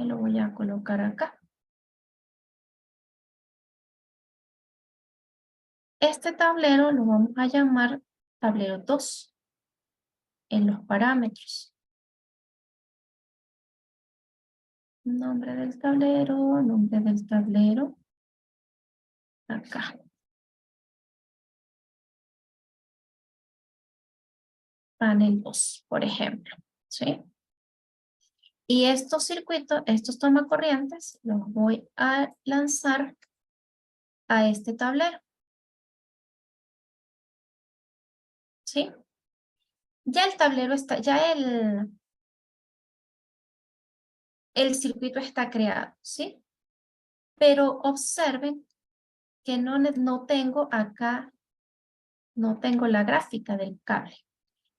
lo voy a colocar acá. Este tablero lo vamos a llamar tablero 2 en los parámetros. Nombre del tablero, acá. Panel 2, por ejemplo, ¿sí? Y estos circuitos, estos tomacorrientes, los voy a lanzar a este tablero, ¿sí? Ya el tablero está, ya el circuito está creado, ¿sí? Pero observen que no tengo acá, no tengo la gráfica del cable.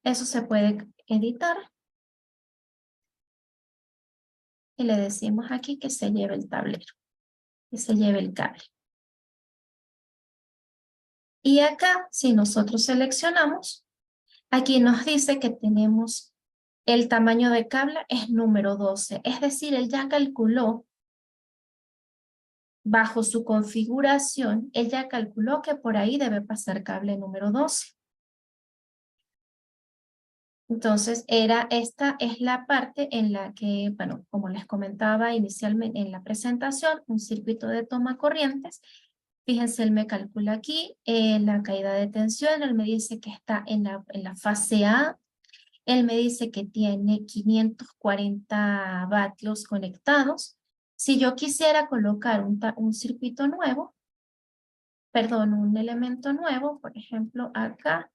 Eso se puede editar. Y le decimos aquí que se lleve el tablero, que se lleve el cable. Y acá, si nosotros seleccionamos, aquí nos dice que tenemos el tamaño de cable es número 12. Es decir, él ya calculó, bajo su configuración, él ya calculó que por ahí debe pasar cable número 12. Entonces, esta es la parte en la que, bueno, como les comentaba inicialmente en la presentación, un circuito de toma corrientes. Fíjense, él me calcula aquí la caída de tensión, él me dice que está en la fase A, él me dice que tiene 540 vatios conectados. Si yo quisiera colocar un circuito nuevo, perdón, un elemento nuevo, por ejemplo, acá,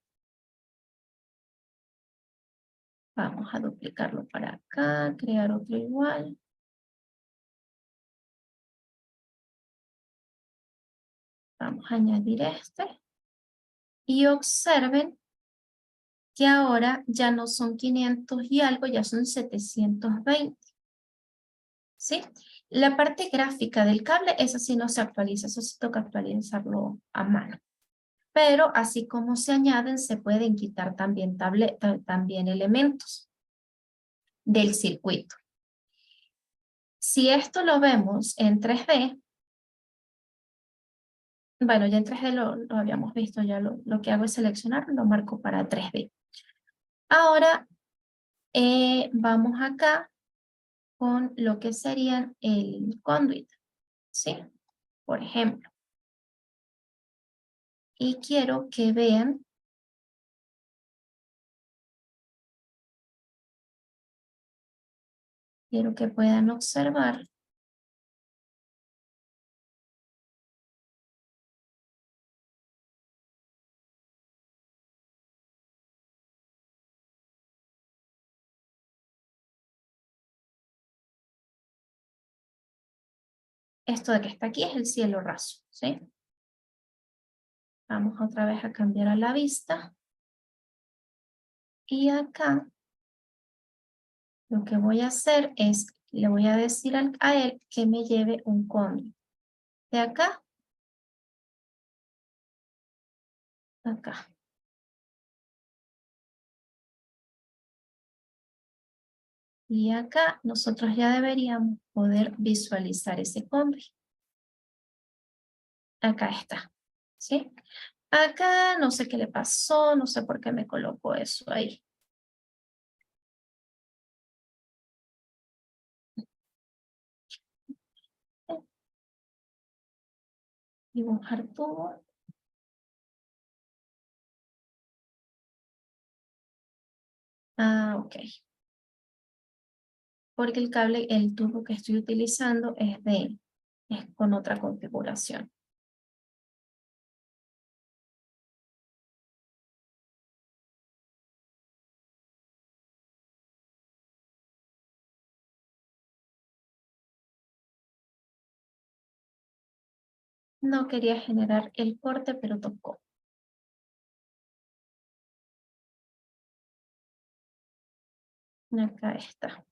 vamos a duplicarlo para acá, crear otro igual. Vamos a añadir este. Y observen que ahora ya no son 500 y algo, ya son 720. ¿Sí? La parte gráfica del cable, esa sí no se actualiza, eso sí toca actualizarlo a mano. Pero así como se añaden, se pueden quitar también elementos del circuito. Si esto lo vemos en 3D, bueno, ya en 3D lo habíamos visto, ya lo que hago es seleccionar, lo marco para 3D. Ahora vamos acá con lo que sería el conduit, ¿sí? Por ejemplo. Y quiero que vean quiero que puedan observar esto de que está aquí es el cielo raso, ¿sí? Vamos otra vez a cambiar a la vista. Y acá lo que voy a hacer es, le voy a decir a él que me lleve un conduit. De acá, acá. Y acá nosotros ya deberíamos poder visualizar ese conduit. Acá está, ¿sí? Acá no sé qué le pasó, no sé por qué me colocó eso ahí. Dibujar tubo. Ah, ok. Porque el cable, el tubo que estoy utilizando es con otra configuración. No quería generar el corte, pero tocó. Acá está.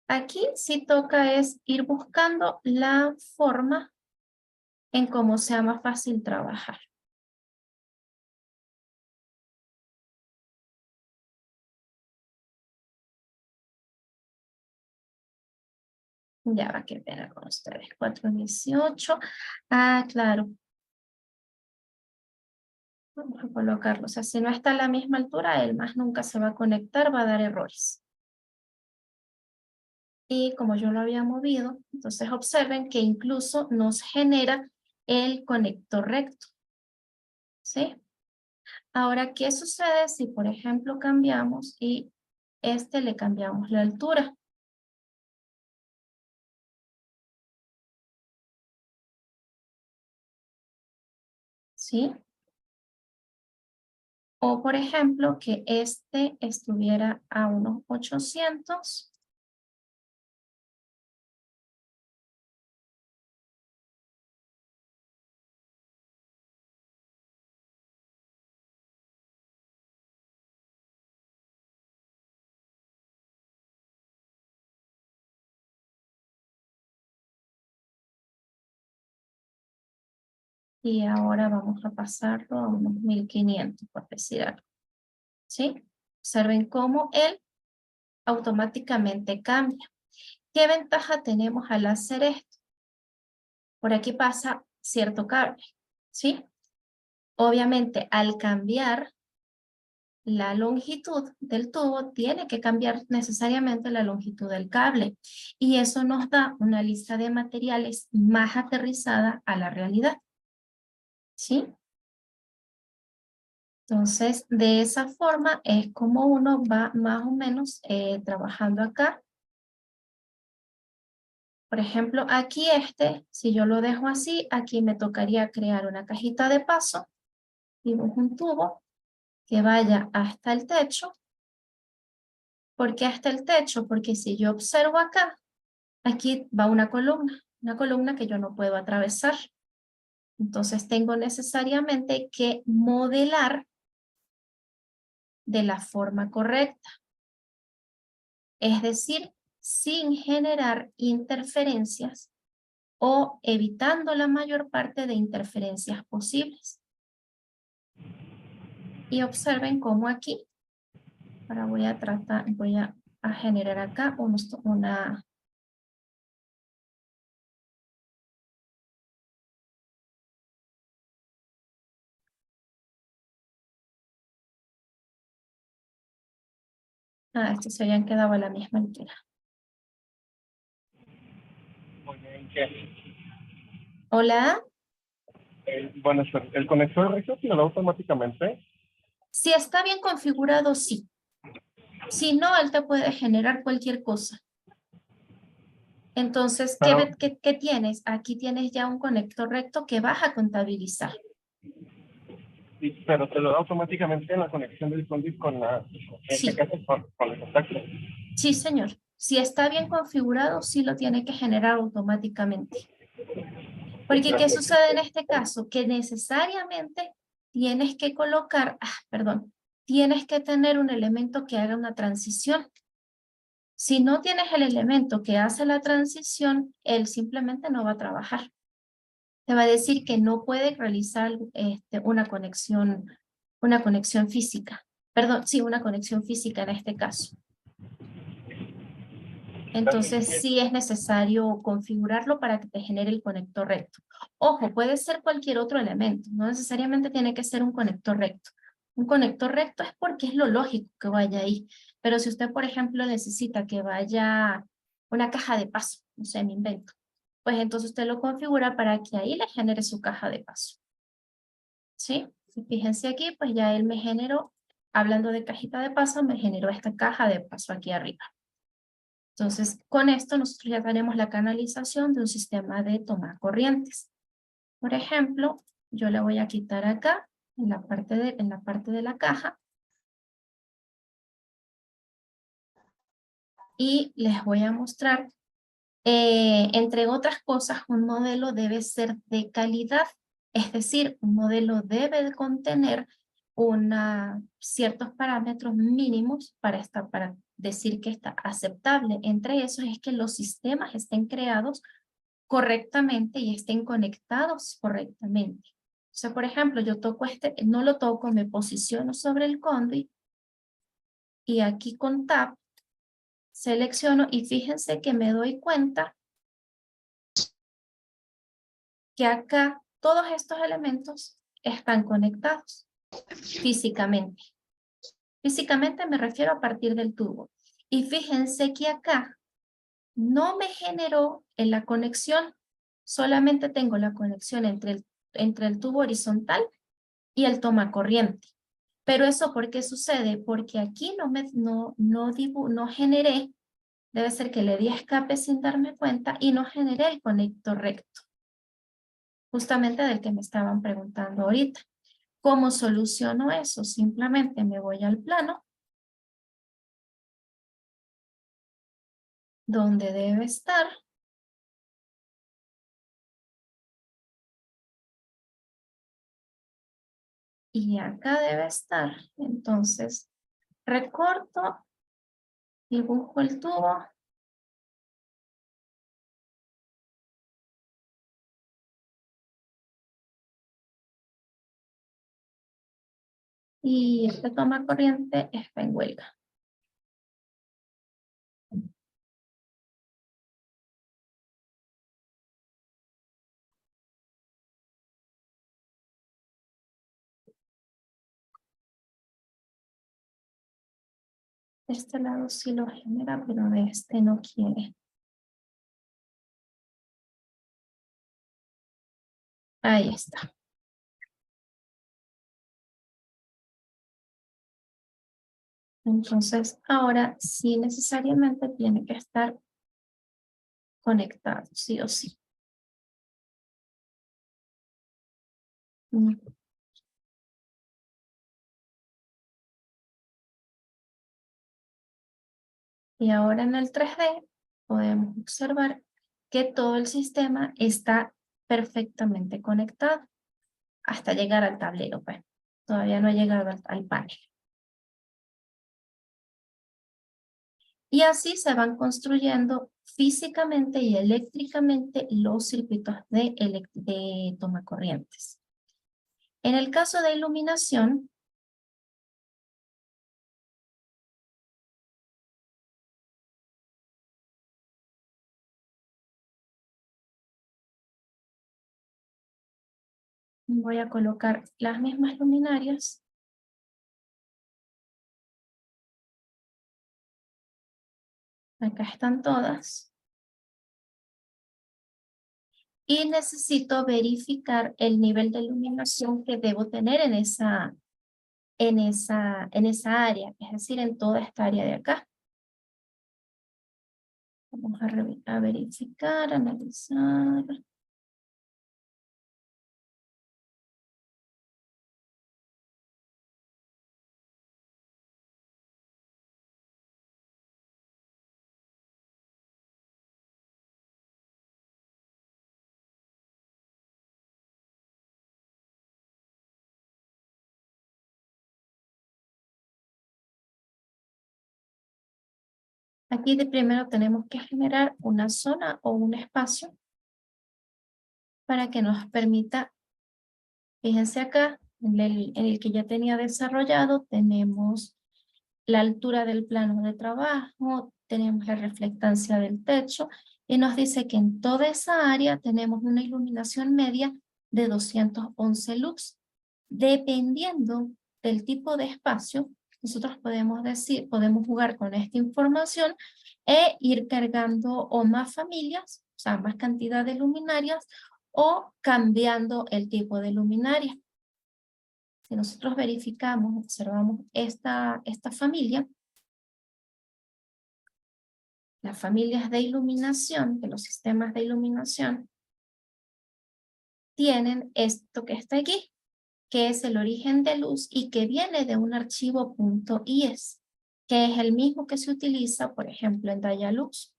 Aquí sí toca es ir buscando la forma en cómo sea más fácil trabajar. Ya va, qué pena con ustedes. 418. Ah, claro. Vamos a colocarlo. O sea, si no está a la misma altura, el más nunca se va a conectar, va a dar errores. Y como yo lo había movido, entonces observen que incluso nos genera el conector recto. ¿Sí? Ahora, ¿qué sucede si, por ejemplo, cambiamos y le cambiamos la altura? ¿Sí? O, por ejemplo, que estuviera a unos 800. Y ahora vamos a pasarlo a unos 1500, por decir algo. ¿Sí? Observen cómo él automáticamente cambia. ¿Qué ventaja tenemos al hacer esto? Por aquí pasa cierto cable, ¿sí? Obviamente, al cambiar la longitud del tubo, tiene que cambiar necesariamente la longitud del cable. Y eso nos da una lista de materiales más aterrizada a la realidad, ¿sí? Entonces, de esa forma es como uno va más o menos trabajando acá. Por ejemplo, aquí si yo lo dejo así, aquí me tocaría crear una cajita de paso. Dibujo un tubo que vaya hasta el techo. ¿Por qué hasta el techo? Porque si yo observo acá, aquí va una columna que yo no puedo atravesar. Entonces tengo necesariamente que modelar de la forma correcta. Es decir, sin generar interferencias o evitando la mayor parte de interferencias posibles. Y observen cómo aquí, ahora voy a generar acá una... estos se habían quedado a la misma altura. Hola. Bueno, el conector recto se lo da automáticamente. Si está bien configurado, sí. Si no, él te puede generar cualquier cosa. Entonces, Pero, ¿qué tienes? Aquí tienes ya un conector recto que vas a contabilizar. pero te lo da automáticamente en la conexión del conduit con en Sí. este caso con el contacto. Sí, señor. Si está bien configurado, sí lo tiene que generar automáticamente. Porque, ¿qué sucede en este caso? Que necesariamente tienes que colocar, tienes que tener un elemento que haga una transición. Si no tienes el elemento que hace la transición, él simplemente no va a trabajar. Te va a decir que no puede realizar una conexión física. Perdón, sí, una conexión física en este caso. Entonces sí es necesario configurarlo para que te genere el conector recto. Ojo, puede ser cualquier otro elemento, no necesariamente tiene que ser un conector recto. Un conector recto es porque es lo lógico que vaya ahí. Pero si usted, por ejemplo, necesita que vaya una caja de paso, no sé, me invento, pues entonces usted lo configura para que ahí le genere su caja de paso. ¿Sí? Fíjense aquí, pues ya él me generó, hablando de cajita de paso, me generó esta caja de paso aquí arriba. Entonces, con esto nosotros ya tenemos la canalización de un sistema de toma corrientes. Por ejemplo, yo le voy a quitar acá, en la parte de la caja, y les voy a mostrar, entre otras cosas, un modelo debe ser de calidad, es decir, un modelo debe de contener ciertos parámetros mínimos para decir que está aceptable. Entre esos es que los sistemas estén creados correctamente y estén conectados correctamente. O sea, por ejemplo, yo toco no lo toco, me posiciono sobre el conduit y aquí con Tab selecciono y fíjense que me doy cuenta que acá todos estos elementos están conectados físicamente. Físicamente me refiero a partir del tubo. Y fíjense que acá no me generó en la conexión, solamente tengo la conexión entre el tubo horizontal y el tomacorriente. Pero eso ¿por qué sucede? Porque aquí no generé, debe ser que le di escape sin darme cuenta y no generé el conector recto. Justamente del que me estaban preguntando ahorita. ¿Cómo soluciono eso? Simplemente me voy al plano donde debe estar. Y acá debe estar. Entonces, recorto, dibujo el tubo. Y este toma corriente está en huelga. De este lado sí lo genera, pero de este no quiere. Ahí está. Entonces, ahora sí necesariamente tiene que estar conectado, sí o sí. Y ahora en el 3D podemos observar que todo el sistema está perfectamente conectado hasta llegar al tablero, pues. Todavía no ha llegado al panel. Y así se van construyendo físicamente y eléctricamente los circuitos de tomacorrientes. En el caso de iluminación, voy a colocar las mismas luminarias. Acá están todas. Y necesito verificar el nivel de iluminación que debo tener en esa área, es decir, en toda esta área de acá. Vamos a verificar, analizar. Aquí de primero tenemos que generar una zona o un espacio para que nos permita, fíjense acá, en el que ya tenía desarrollado, tenemos la altura del plano de trabajo, tenemos la reflectancia del techo, y nos dice que en toda esa área tenemos una iluminación media de 211 lux. Dependiendo del tipo de espacio, nosotros podemos jugar con esta información e ir cargando o más familias, o sea, más cantidad de luminarias, o cambiando el tipo de luminaria. Si nosotros verificamos, observamos esta familia, las familias de iluminación, de los sistemas de iluminación, tienen esto que está aquí, que es el origen de luz y que viene de un archivo .is, que es el mismo que se utiliza, por ejemplo, en Dialux.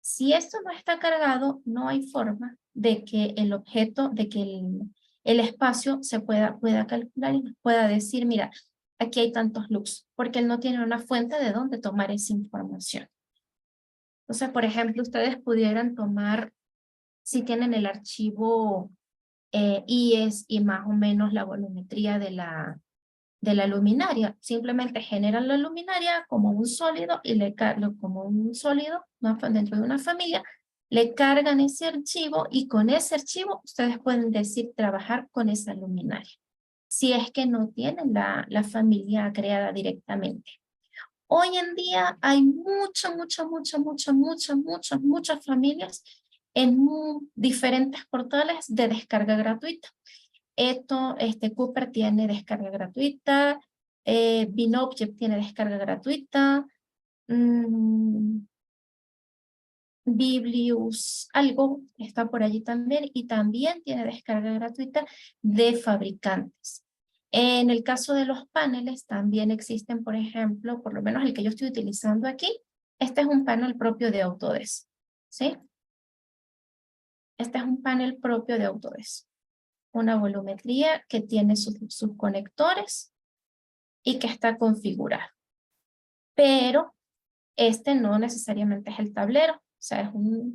Si esto no está cargado, no hay forma de que el objeto, de que el espacio se pueda calcular y nos pueda decir, mira, aquí hay tantos lux, porque él no tiene una fuente de dónde tomar esa información. Entonces, por ejemplo, ustedes pudieran tomar, si tienen el archivo IES y más o menos la volumetría de la luminaria, simplemente generan la luminaria como un sólido y como un sólido dentro de una familia Le cargan ese archivo y con ese archivo ustedes pueden decir trabajar con esa luminaria. Si es que no tienen la familia creada directamente. Hoy en día hay muchas familias en diferentes portales de descarga gratuita. Cooper tiene descarga gratuita, BinObject tiene descarga gratuita, Biblius, algo está por allí también y también tiene descarga gratuita de fabricantes. En el caso de los paneles también existen, por ejemplo, por lo menos el que yo estoy utilizando aquí, este es un panel propio de Autodesk, ¿sí? Este es un panel propio de Autodesk. Una volumetría que tiene sus conectores y que está configurado. Pero este no necesariamente es el tablero, o sea, es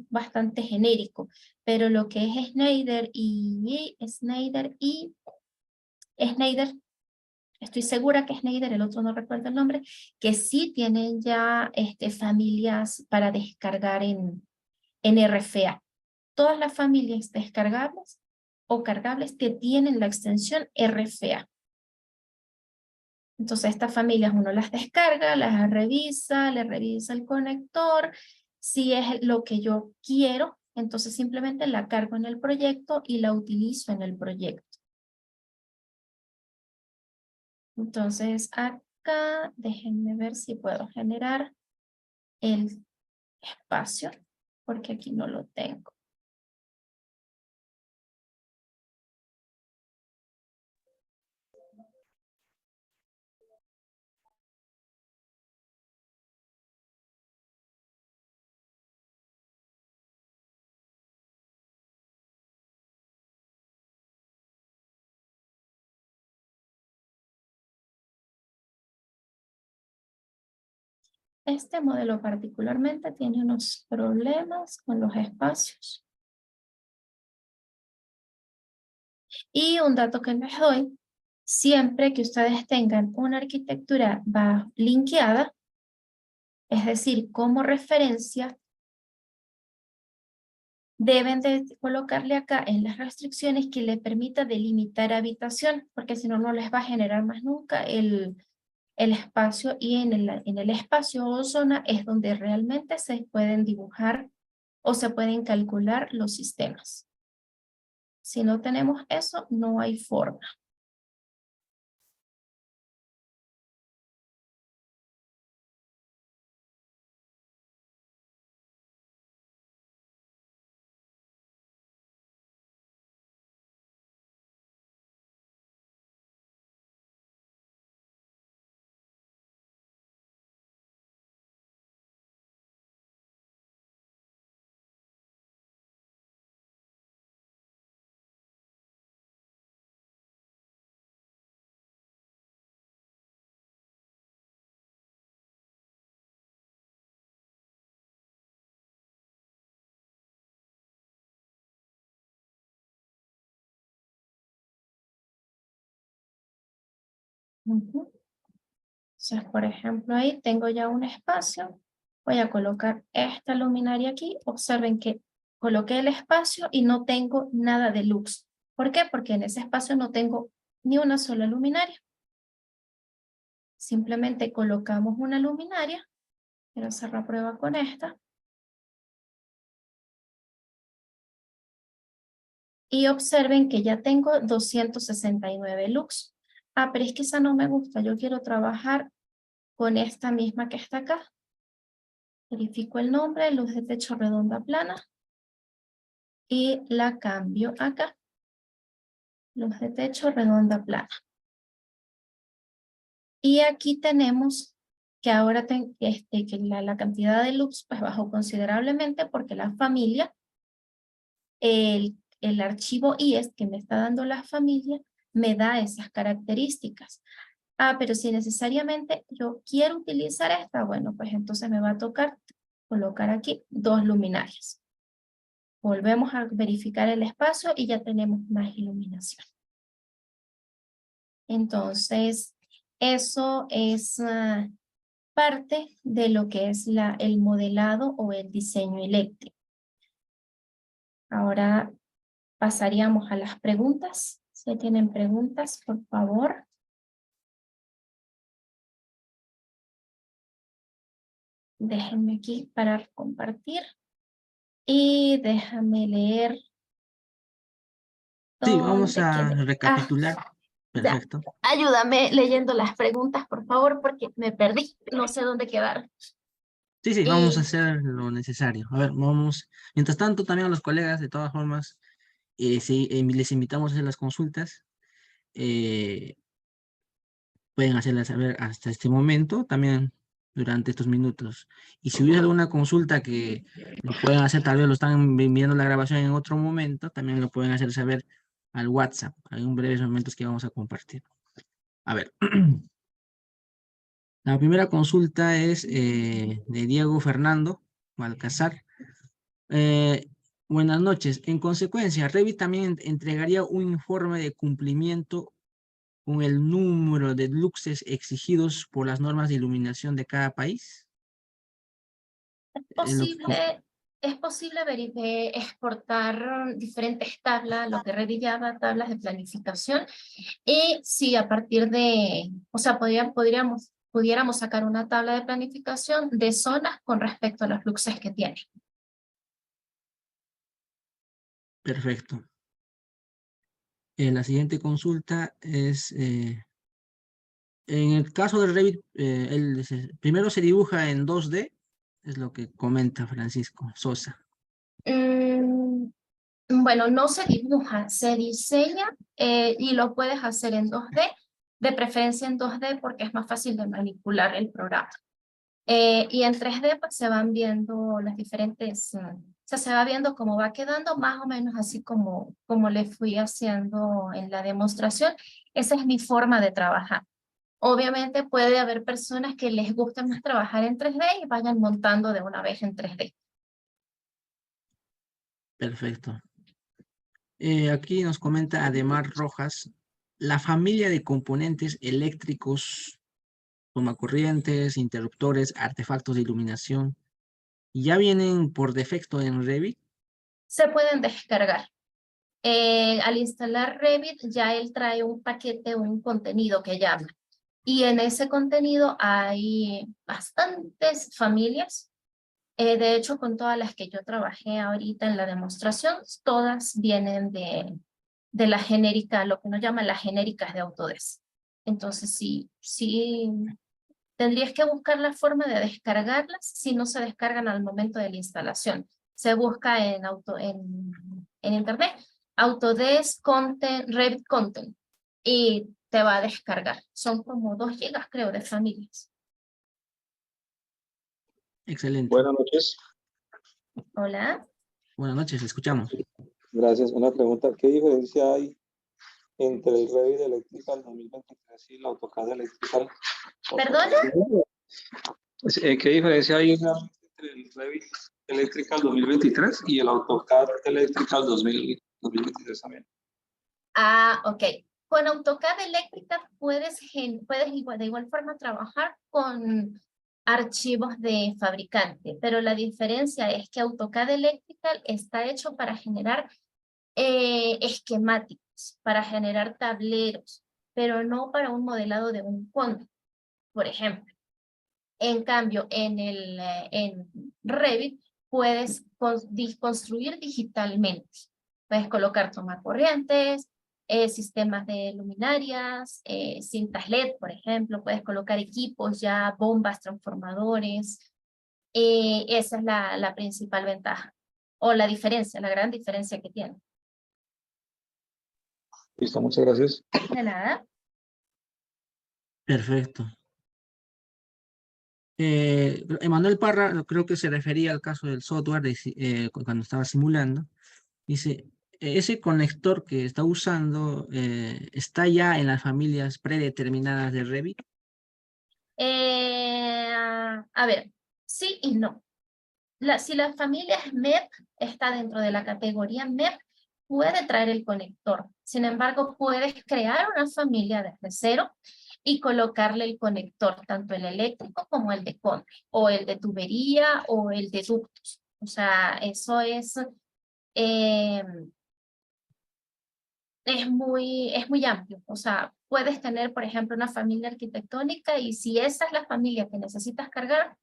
bastante genérico, pero lo que es Schneider, estoy segura que Schneider, el otro no recuerdo el nombre, que sí tienen ya familias para descargar en RFA. Todas las familias descargables o cargables que tienen la extensión RFA. Entonces estas familias uno las descarga, las revisa, le revisa el conector. Si es lo que yo quiero, entonces simplemente la cargo en el proyecto y la utilizo en el proyecto. Entonces acá, déjenme ver si puedo generar el espacio, porque aquí no lo tengo. Este modelo particularmente tiene unos problemas con los espacios. Y un dato que les doy, siempre que ustedes tengan una arquitectura linkeada, es decir, como referencia, deben de colocarle acá en las restricciones que le permita delimitar habitación, porque si no, no les va a generar más nunca el espacio, y en el espacio o zona es donde realmente se pueden dibujar o se pueden calcular los sistemas. Si no tenemos eso, no hay forma. Entonces, por ejemplo, ahí tengo ya un espacio. Voy a colocar esta luminaria aquí. Observen que coloqué el espacio y no tengo nada de luz. ¿Por qué? Porque en ese espacio no tengo ni una sola luminaria. Simplemente colocamos una luminaria. Quiero hacer la prueba con esta. Y observen que ya tengo 269 lux. Ah, pero es que esa no me gusta. Yo quiero trabajar con esta misma que está acá. Verifico el nombre, luz de techo redonda plana. Y la cambio acá. Luz de techo redonda plana. Y aquí tenemos que ahora que la cantidad de lux pues bajó considerablemente porque la familia, el archivo IES que me está dando la familia, me da esas características. Ah, pero si necesariamente yo quiero utilizar esta, bueno, pues entonces me va a tocar colocar aquí 2 luminarias. Volvemos a verificar el espacio y ya tenemos más iluminación. Entonces, eso es parte de lo que es el modelado o el diseño eléctrico. Ahora pasaríamos a las preguntas. Si tienen preguntas, por favor. Déjenme aquí para compartir. Y déjame leer Sí, vamos dónde a quedé. recapitular. Ya. Perfecto. Ayúdame leyendo las preguntas, por favor, porque me perdí. No sé dónde quedar. Sí, sí, vamos a Y hacer lo necesario. A ver, vamos. Mientras tanto, también a los colegas, de todas formas, sí, les invitamos a hacer las consultas. eh, Pueden hacerlas saber hasta este momento, también durante estos minutos. Y si hubiera alguna consulta que lo pueden hacer, tal vez lo están viendo la grabación en otro momento, también lo pueden hacer saber al WhatsApp. Hay un breves momentos que vamos a compartir. A ver. La primera consulta es de Diego Fernando Balcazar. Eh, Buenas noches. En consecuencia, Revit también entregaría un informe de cumplimiento con el número de luxes exigidos por las normas de iluminación de cada país. Es lo que es posible exportar diferentes tablas, lo que Revit llama tablas de planificación. Y sí, a partir de, o sea, pudiéramos sacar una tabla de planificación de zonas con respecto a los fluxos que tiene. perfecto. La siguiente consulta es, en el caso de Revit, primero se dibuja en 2D, es lo que comenta Francisco Sosa. Mm, bueno, no se dibuja, se diseña y lo puedes hacer en 2D, de preferencia en 2D porque es más fácil de manipular el programa. Y en 3D pues se van viendo las diferentes, o sea, se va viendo cómo va quedando, más o menos así como le fui haciendo en la demostración. Esa es mi forma de trabajar. Obviamente puede haber personas que les gusta más trabajar en 3D y vayan montando de una vez en 3D. Perfecto. Aquí nos comenta Ademar Rojas, la familia de componentes eléctricos, tomacorrientes, interruptores, artefactos de iluminación, ¿ya vienen por defecto en Revit? Se pueden descargar. Al instalar Revit ya él trae un paquete, un contenido que llama. Y en ese contenido hay bastantes familias. De hecho, con todas las que yo trabajé ahorita en la demostración, todas vienen de la genérica, lo que uno llama las genéricas de Autodesk. Entonces, sí, tendrías que buscar la forma de descargarlas si no se descargan al momento de la instalación. Se busca en internet, Autodesk Content, Revit Content, y te va a descargar. Son como 2 gigas, creo, de familias. Excelente. Buenas noches. Hola. Buenas noches, escuchamos. Gracias. Una pregunta. ¿Qué diferencia hay entre el Revit Electrical 2023 y el AutoCAD Electrical? ¿Perdona? ¿Qué diferencia hay realmente entre el Revit Electrical 2023 y el AutoCAD Electrical 2023 también? Ok. Con AutoCAD Electrical puedes de igual forma trabajar con archivos de fabricante, pero la diferencia es que AutoCAD Electrical está hecho para generar esquemáticos, para generar tableros, pero no para un modelado de un cono, por ejemplo. En cambio, en Revit puedes construir digitalmente. Puedes colocar tomacorrientes, sistemas de luminarias, cintas LED, por ejemplo. Puedes colocar equipos ya, bombas, transformadores. Esa es la principal ventaja. O la diferencia, la gran diferencia que tiene. Listo, muchas gracias. De nada. Perfecto. Emanuel Parra, creo que se refería al caso del software cuando estaba simulando. Dice, ese conector que está usando está ya en las familias predeterminadas de Revit. A ver, sí y no. Si la familia es MEP, está dentro de la categoría MEP, puede traer el conector. Sin embargo, puedes crear una familia desde cero y colocarle el conector, tanto el eléctrico como el de conde, o el de tubería, o el de ductos. O sea, eso es eh, es muy amplio. O sea, puedes tener, por ejemplo, una familia arquitectónica y si esa es la familia que necesitas cargar,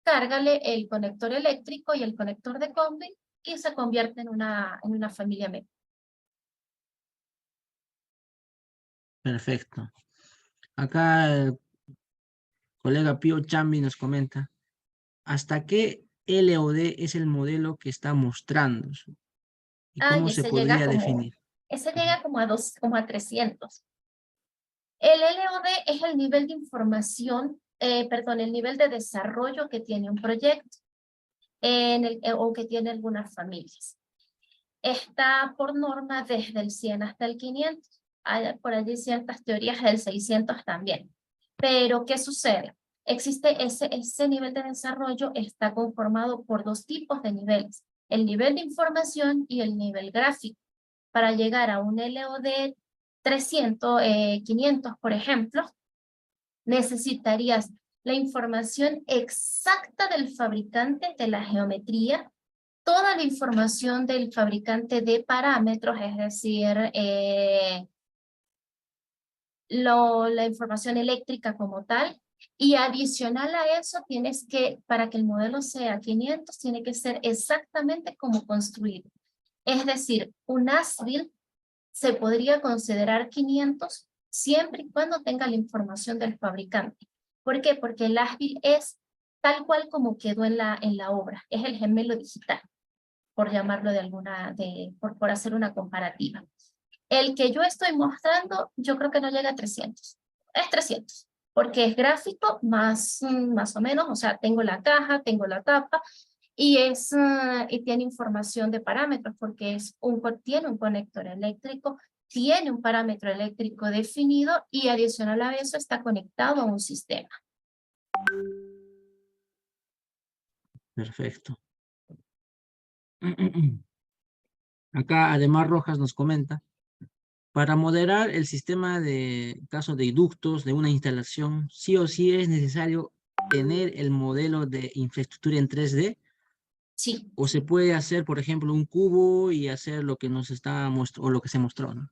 cárgale el conector eléctrico y el conector de combi y se convierte en una familia MEP. Perfecto. Acá el colega Pío Chambi nos comenta, ¿hasta qué LOD es el modelo que está mostrando? ¿Y cómo Y se podría definir? ese llega como a 300. El LOD es el nivel de información, el nivel de desarrollo que tiene un proyecto o que tiene algunas familias. Está por norma desde el 100 hasta el 500. Hay por allí ciertas teorías del 600 también. Pero, ¿qué sucede? Existe ese nivel de desarrollo, está conformado por dos tipos de niveles. El nivel de información y el nivel gráfico. Para llegar a un LOD 300, 500, por ejemplo, necesitarías la información exacta del fabricante de la geometría, toda la información del fabricante de parámetros, es decir, la información eléctrica como tal, y adicional a eso tienes que, para que el modelo sea 500, tiene que ser exactamente como construido. Es decir, un as-built se podría considerar 500 siempre y cuando tenga la información del fabricante. ¿Por qué? Porque el as-built es tal cual como quedó en la obra, es el gemelo digital, por llamarlo por hacer una comparativa. El que yo estoy mostrando, yo creo que no llega a 300. Es 300, porque es gráfico más o menos, o sea, tengo la caja, tengo la tapa, y tiene información de parámetros, porque tiene un conector eléctrico, tiene un parámetro eléctrico definido, y adicional a eso está conectado a un sistema. Perfecto. Acá además Rojas nos comenta, para moderar el sistema de caso de ductos de una instalación, sí o sí es necesario tener el modelo de infraestructura en 3D, Sí. o se puede hacer, por ejemplo, un cubo y hacer lo que nos está mostrando, o lo que se mostró, ¿no?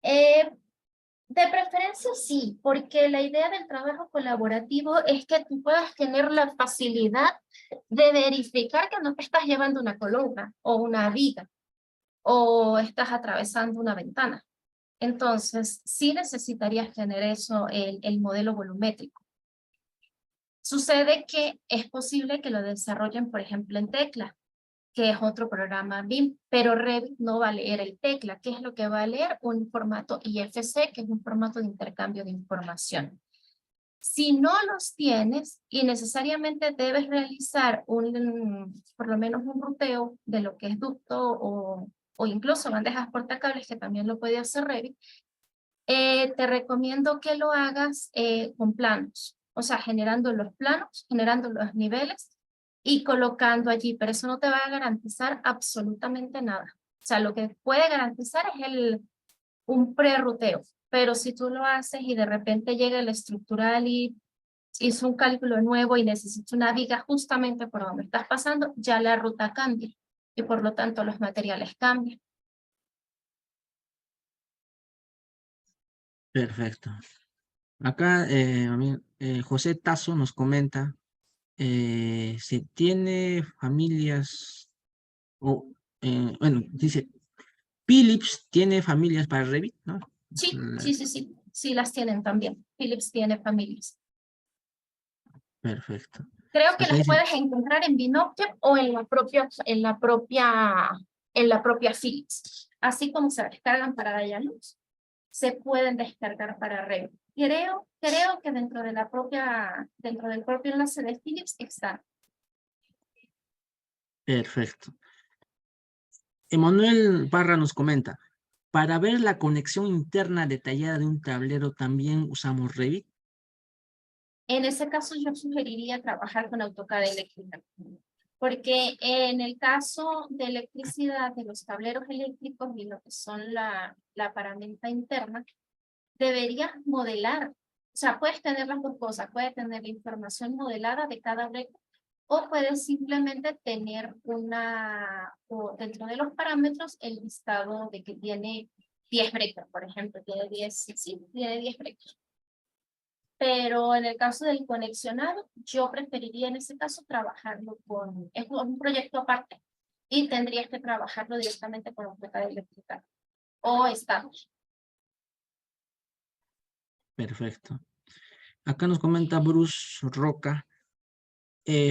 De preferencia sí, porque la idea del trabajo colaborativo es que tú puedas tener la facilidad de verificar que no te estás llevando una columna o una viga o estás atravesando una ventana. Entonces, sí necesitarías tener eso, el modelo volumétrico. Sucede que es posible que lo desarrollen, por ejemplo, en Tecla, que es otro programa BIM, pero Revit no va a leer el Tecla. ¿Qué es lo que va a leer? Un formato IFC, que es un formato de intercambio de información. Si no los tienes y necesariamente debes realizar por lo menos un ruteo de lo que es ducto o incluso bandejas portacables, que también lo puede hacer Revit, te recomiendo que lo hagas con planos. O sea, generando los planos, generando los niveles y colocando allí, pero eso no te va a garantizar absolutamente nada. O sea, lo que puede garantizar es un prerruteo, pero si tú lo haces y de repente llega el estructural y hizo un cálculo nuevo y necesita una viga justamente por donde estás pasando, ya la ruta cambia y por lo tanto los materiales cambian. Perfecto. Acá José Tazo nos comenta, si tiene familias, bueno, dice, Philips tiene familias para Revit, ¿no? Sí, las tienen también. Philips tiene familias. Perfecto. Creo que Acá las dice, puedes encontrar en Binocchio o en la propia Philips. Así como se descargan para Dayanux, se pueden descargar para Revit. Creo que dentro del propio enlace de Philips está. perfecto. Emanuel Barra nos comenta, para ver la conexión interna detallada de un tablero también usamos Revit. En ese caso yo sugeriría trabajar con AutoCAD eléctrica, porque en el caso de electricidad, de los tableros eléctricos y lo que son la paramenta interna, deberías modelar. O sea, puedes tener las dos cosas, puedes tener la información modelada de cada break o puedes simplemente tener o dentro de los parámetros el listado de que tiene 10 breakers, por ejemplo, tiene 10, sí, tiene 10 breakers. Pero en el caso del conexionado, yo preferiría en ese caso trabajarlo es un proyecto aparte y tendrías que trabajarlo directamente con la placa eléctrica o estados. Perfecto. Acá nos comenta Bruce Roca.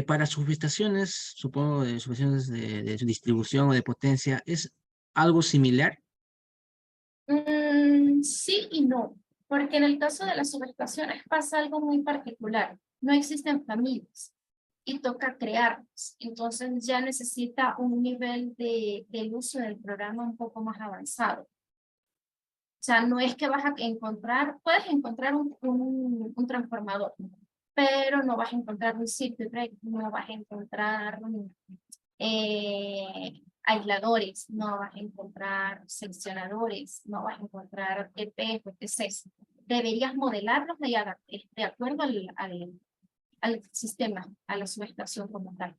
Para subestaciones, supongo de subestaciones de su distribución o de potencia, ¿es algo similar? Sí y no, porque en el caso de las subestaciones pasa algo muy particular. No existen familias y toca crearlas. Entonces ya necesita un nivel del uso del programa un poco más avanzado. O sea, no es que vas a encontrar, puedes encontrar un transformador, pero no vas a encontrar un circuit breaker, no vas a encontrar aisladores, no vas a encontrar seccionadores, no vas a encontrar EPs o TCs. Deberías modelarlos de acuerdo al sistema, a la subestación como tal.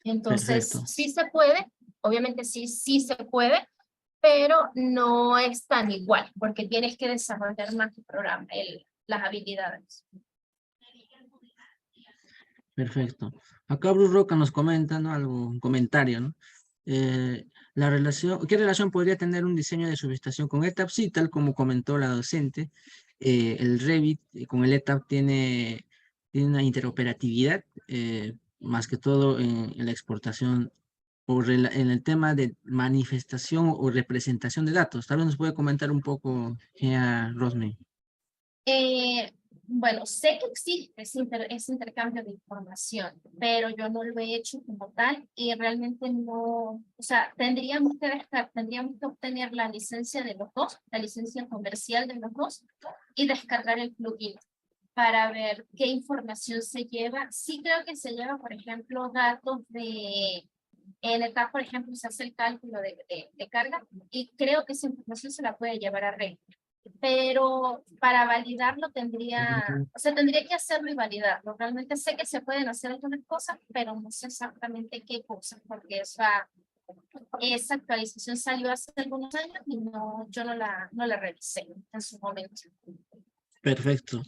Entonces, Perfecto, sí se puede, obviamente sí se puede, pero no es tan igual, porque tienes que desarrollar más tu programa, las habilidades. perfecto. Acá Bruce Roca nos comenta, ¿no? Un comentario, ¿no? ¿Qué relación podría tener un diseño de subestación con ETAP? Sí, tal como comentó la docente, el Revit con el ETAP tiene una interoperatividad, más que todo en la exportación en el tema de manifestación o representación de datos. Tal vez nos puede comentar un poco, Rosme. Bueno, sé que existe ese intercambio de información, pero yo no lo he hecho como tal y realmente no, o sea, tendríamos que obtener la licencia de los dos, la licencia comercial de los dos y descargar el plugin para ver qué información se lleva. Sí creo que se lleva, por ejemplo, datos en el caso, por ejemplo, se hace el cálculo de carga y creo que esa información se la puede llevar a red. Pero para validarlo tendría que hacerlo y validarlo. Realmente sé que se pueden hacer algunas cosas, pero no sé exactamente qué cosas, porque esa actualización salió hace algunos años y yo no la revisé en su momento. Perfecto.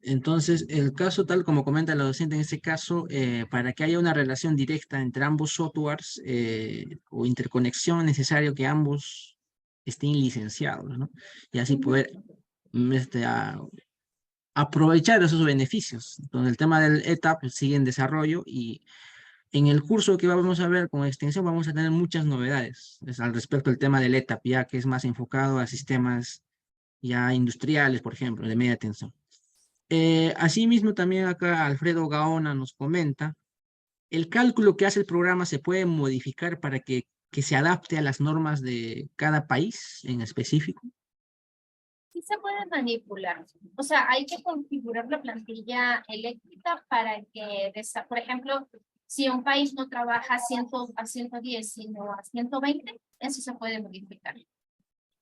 Entonces, el caso, tal como comenta la docente, en este caso, para que haya una relación directa entre ambos softwares o interconexión, es necesario que ambos estén licenciados, ¿no? Y así poder aprovechar esos beneficios. Entonces, el tema del ETAP sigue en desarrollo y en el curso que vamos a ver con extensión vamos a tener muchas novedades al respecto del tema del ETAP, ya que es más enfocado a sistemas ya industriales, por ejemplo, de media tensión. Asimismo, también acá Alfredo Gaona nos comenta, el cálculo que hace el programa se puede modificar para que se adapte a las normas de cada país en específico. Sí se puede manipular. O sea, hay que configurar la plantilla eléctrica para que, por ejemplo, si un país no trabaja a 110, sino a 120, eso se puede modificar.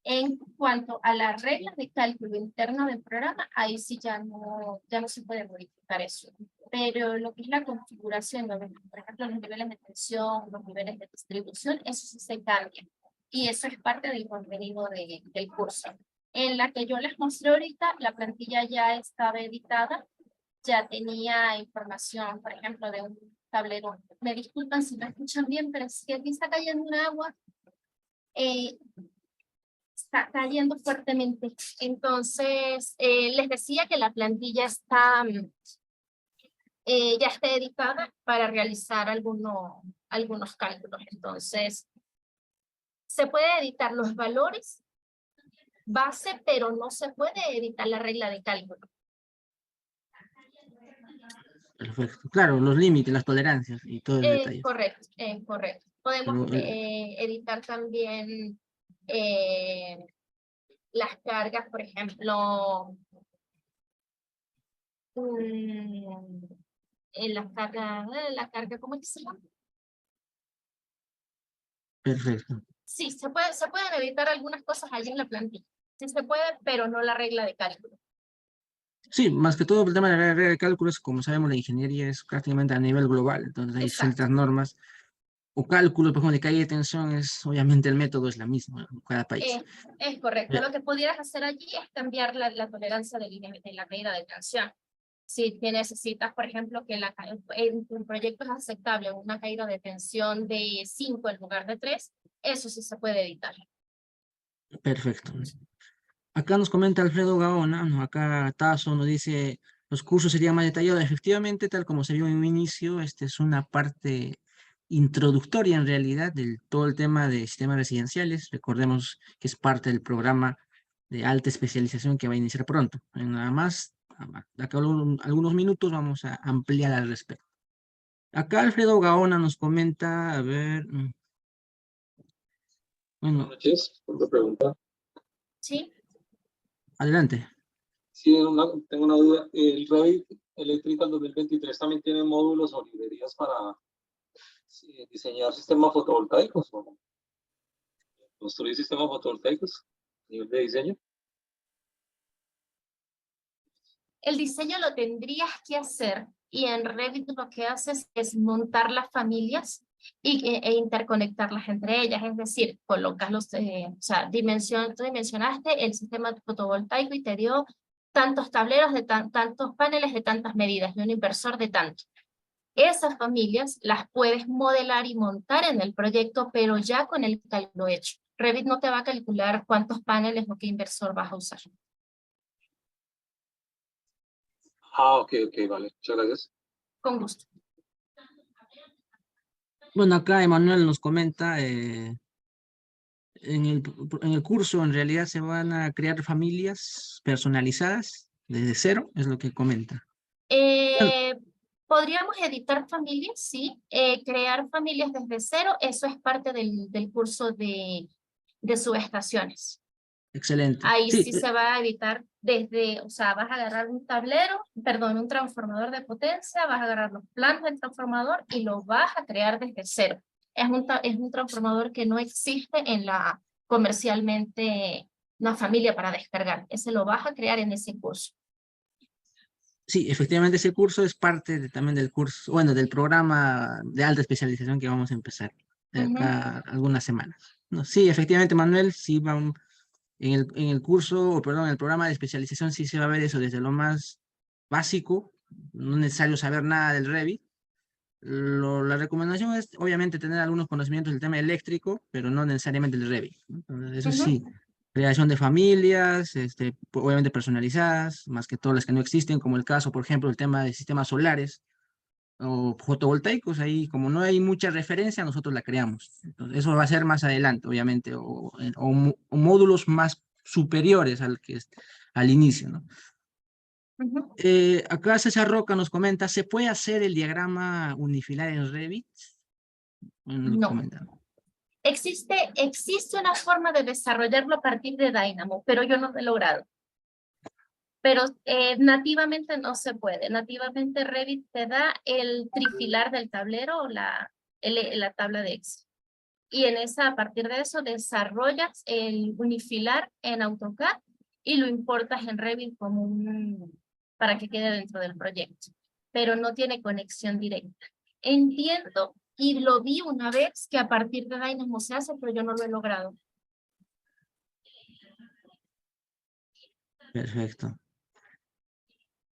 En cuanto a las reglas de cálculo interno del programa, ahí sí ya no se puede modificar eso. Pero lo que es la configuración, por ejemplo, los niveles de tensión, los niveles de distribución, eso sí se cambia. Y eso es parte del contenido del curso. En la que yo les mostré ahorita, la plantilla ya estaba editada, ya tenía información, por ejemplo, de un tablero. Me disculpan si no escuchan bien, pero es que aquí está cayendo un agua. Está cayendo fuertemente. Entonces, les decía que la plantilla ya está editada para realizar algunos cálculos. Entonces, se puede editar los valores base, pero no se puede editar la regla de cálculo. Perfecto. Claro, los límites, las tolerancias y todo el detalle. Correcto, correcto. Podemos Pero, editar también las cargas, por ejemplo, en la carga, ¿cómo es que se llama? perfecto. Sí, se pueden editar algunas cosas allí en la plantilla. Sí se puede, pero no la regla de cálculo. Sí, más que todo el tema de la regla de cálculos, como sabemos, la ingeniería es prácticamente a nivel global, entonces hay Exacto. ciertas normas o cálculos, por ejemplo, de caída de tensión, obviamente el método es la misma en cada país. Es correcto. Ya, Lo que pudieras hacer allí es cambiar la tolerancia de la caída de tensión. Si te necesitas, por ejemplo, que en tu proyecto es aceptable una caída de tensión de 5 en lugar de 3, eso sí se puede evitar. perfecto. Acá nos comenta Alfredo Gaona, ¿no? Acá Tazo nos dice, los cursos serían más detallados. Efectivamente, tal como se vio en un inicio, esta es una parte introductoria en realidad del todo el tema de sistemas residenciales. Recordemos que es parte del programa de alta especialización que va a iniciar pronto. Nada más, de acá a algunos minutos vamos a ampliar al respecto. Acá Alfredo Gaona nos comenta, a ver, Buenas bueno, noches, otra pregunta. ¿Sí? adelante. Sí, tengo una duda. ¿El Revit Electrical 2023 también tiene módulos o librerías para diseñar sistemas fotovoltaicos o construir sistemas fotovoltaicos a nivel de diseño? El diseño lo tendrías que hacer y en Revit lo que haces es montar las familias e interconectarlas entre ellas, es decir, colocas o sea, tú dimensionaste el sistema fotovoltaico y te dio tantos tableros de tantos paneles de tantas medidas y un inversor de tanto. Esas familias las puedes modelar y montar en el proyecto, pero ya con el cálculo hecho. Revit no te va a calcular cuántos paneles o qué inversor vas a usar. Ah, ok, vale. Muchas gracias. Con gusto. Bueno, acá Emanuel nos comenta, en el curso en realidad se van a crear familias personalizadas desde cero, es lo que comenta. Bueno, Podríamos editar familias, sí. Crear familias desde cero, eso es parte del curso de subestaciones. excelente. Ahí Sí, sí se va a editar o sea, vas a agarrar un tablero, perdón, un transformador de potencia, vas a agarrar los planos del transformador y lo vas a crear desde cero. Es un transformador que no existe comercialmente una familia para descargar. Ese lo vas a crear en ese curso. sí, efectivamente ese curso es parte también del curso, bueno, del programa de alta especialización que vamos a empezar de acá algunas semanas. No, sí, efectivamente, Manuel, sí en el curso, o perdón, en el programa de especialización sí se va a ver eso desde lo más básico, no es necesario saber nada del Revit. La recomendación es, obviamente, tener algunos conocimientos del tema eléctrico, pero no necesariamente el Revit, ¿no? Entonces, eso sí, creación de familias, obviamente personalizadas, más que todas las que no existen, como el caso, por ejemplo, el tema de sistemas solares o fotovoltaicos, ahí como no hay mucha referencia, nosotros la creamos. Entonces, eso va a ser más adelante, obviamente, o módulos más superiores al inicio, ¿no? Acá César Roca nos comenta, ¿se puede hacer el diagrama unifilar en Revit? Bueno, lo No. comentan. Existe una forma de desarrollarlo a partir de Dynamo, pero yo no lo he logrado. Pero nativamente no se puede. Nativamente Revit te da el trifilar del tablero o la tabla de Excel. Y a partir de eso desarrollas el unifilar en AutoCAD y lo importas en Revit para que quede dentro del proyecto. Pero no tiene conexión directa. Entiendo y lo vi una vez que a partir de Dynamo se hace, pero yo no lo he logrado. Perfecto.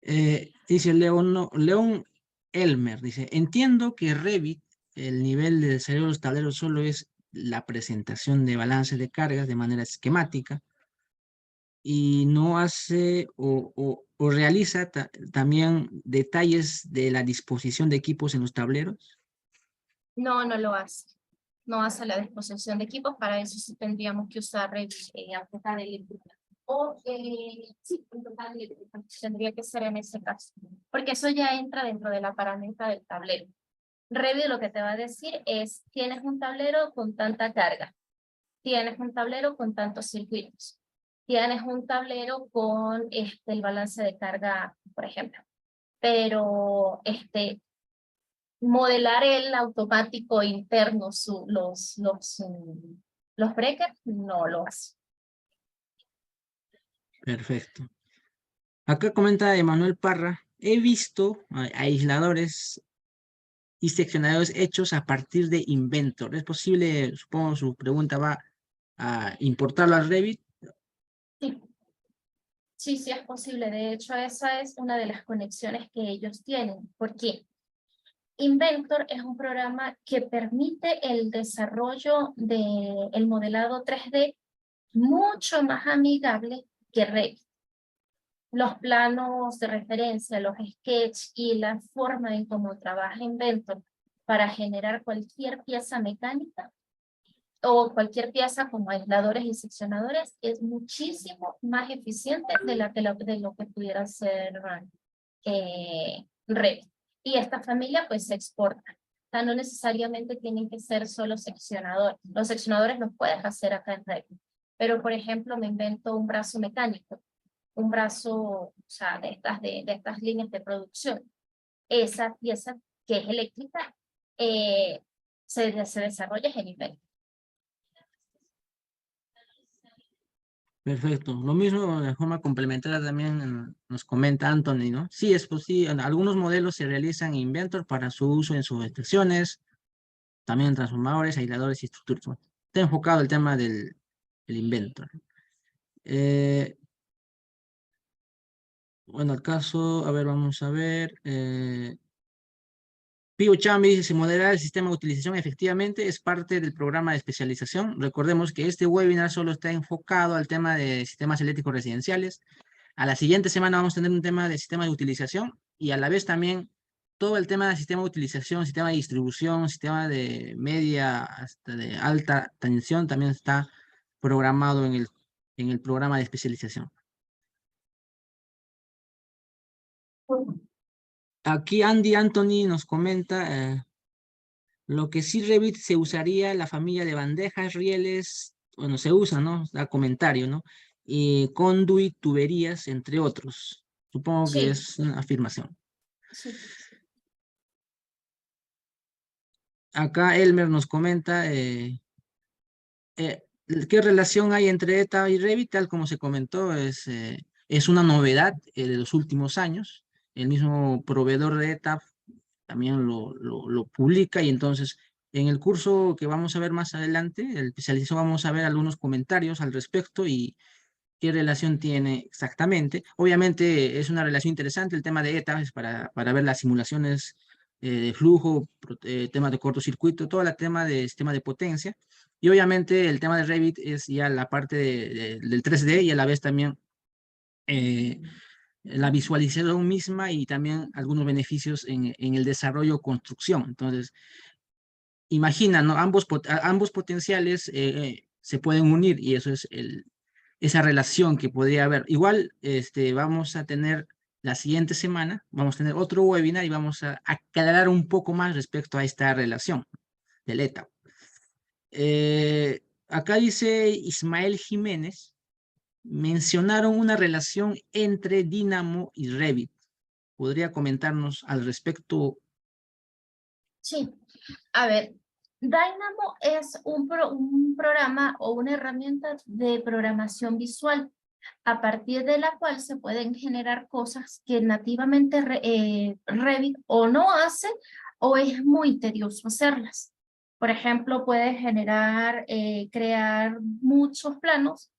Dice León Elmer, dice, entiendo que Revit, el nivel de desarrollo de los tableros solo es la presentación de balance de cargas de manera esquemática y no hace o realiza también detalles de la disposición de equipos en los tableros. No, no lo hace. No hace la disposición de equipos, para eso sí tendríamos que usar AutoCAD eléctrica. Sí, AutoCAD eléctrica. Tendría que ser en ese caso. Porque eso ya entra dentro de la parámetra del tablero. Revit lo que te va a decir es, tienes un tablero con tanta carga. Tienes un tablero con tantos circuitos. Tienes un tablero con el balance de carga, por ejemplo. Pero modelar el automático interno, los breakers, no lo hace. Perfecto. Acá comenta Emanuel Parra, he visto aisladores y seccionadores hechos a partir de Inventor. ¿Es posible, supongo su pregunta va a importarlo al Revit? Sí. Sí, sí es posible. De hecho, esa es una de las conexiones que ellos tienen. ¿Por qué? Inventor es un programa que permite el desarrollo del modelado 3D mucho más amigable que Revit. Los planos de referencia, los sketches y la forma en cómo trabaja Inventor para generar cualquier pieza mecánica o cualquier pieza como aisladores y seccionadores es muchísimo más eficiente de lo que pudiera ser Revit. Y esta familia pues se exporta. O sea, no necesariamente tienen que ser solo seccionadores. Los seccionadores los puedes hacer acá en Revit. Pero, por ejemplo, me invento un brazo mecánico, un brazo, o sea, de estas líneas de producción. Esa pieza que es eléctrica se desarrolla en Inventor. Perfecto. Lo mismo de forma complementaria también nos comenta Anthony, ¿no? Sí, es posible. Algunos modelos se realizan en Inventor para su uso en sus estaciones, también transformadores, aisladores y estructuras. Bueno, está enfocado el tema del Inventor. Bueno, el caso, a ver, vamos a ver. Pío Chambi dice, si modelar el sistema de utilización efectivamente es parte del programa de especialización. Recordemos que este webinar solo está enfocado al tema de sistemas eléctricos residenciales. A la siguiente semana vamos a tener un tema de sistema de utilización y a la vez también todo el tema de sistema de utilización, sistema de distribución, sistema de media hasta de alta tensión también está programado en el programa de especialización. Aquí Andy Anthony nos comenta, lo que sí Revit se usaría la familia de bandejas, rieles, bueno, se usa, ¿no? Da comentario, ¿no? Y conduit, tuberías, entre otros. Supongo que Sí, es una afirmación. sí. Acá Elmer nos comenta qué relación hay entre ETA y Revit, tal como se comentó, es una novedad de los últimos años. El mismo proveedor de ETA también lo publica y entonces en el curso que vamos a ver más adelante, el especialización, vamos a ver algunos comentarios al respecto y qué relación tiene exactamente. Obviamente es una relación interesante el tema de ETA, es para ver las simulaciones de flujo, temas de cortocircuito, todo el tema de sistema de potencia. Y obviamente el tema de Revit es ya la parte del 3D y a la vez también la visualización misma y también algunos beneficios en el desarrollo o construcción. Entonces, imagina, ¿no? Ambos potenciales se pueden unir y eso es esa relación que podría haber. Igual vamos a tener la siguiente semana, vamos a tener otro webinar y vamos a aclarar un poco más respecto a esta relación del ETA. Acá dice Ismael Jiménez, mencionaron una relación entre Dynamo y Revit. ¿Podría comentarnos al respecto? Sí, a ver, Dynamo es un programa o una herramienta de programación visual a partir de la cual se pueden generar cosas que nativamente Revit o no hace o es muy tedioso hacerlas. Por ejemplo, puede generar, crear muchos planos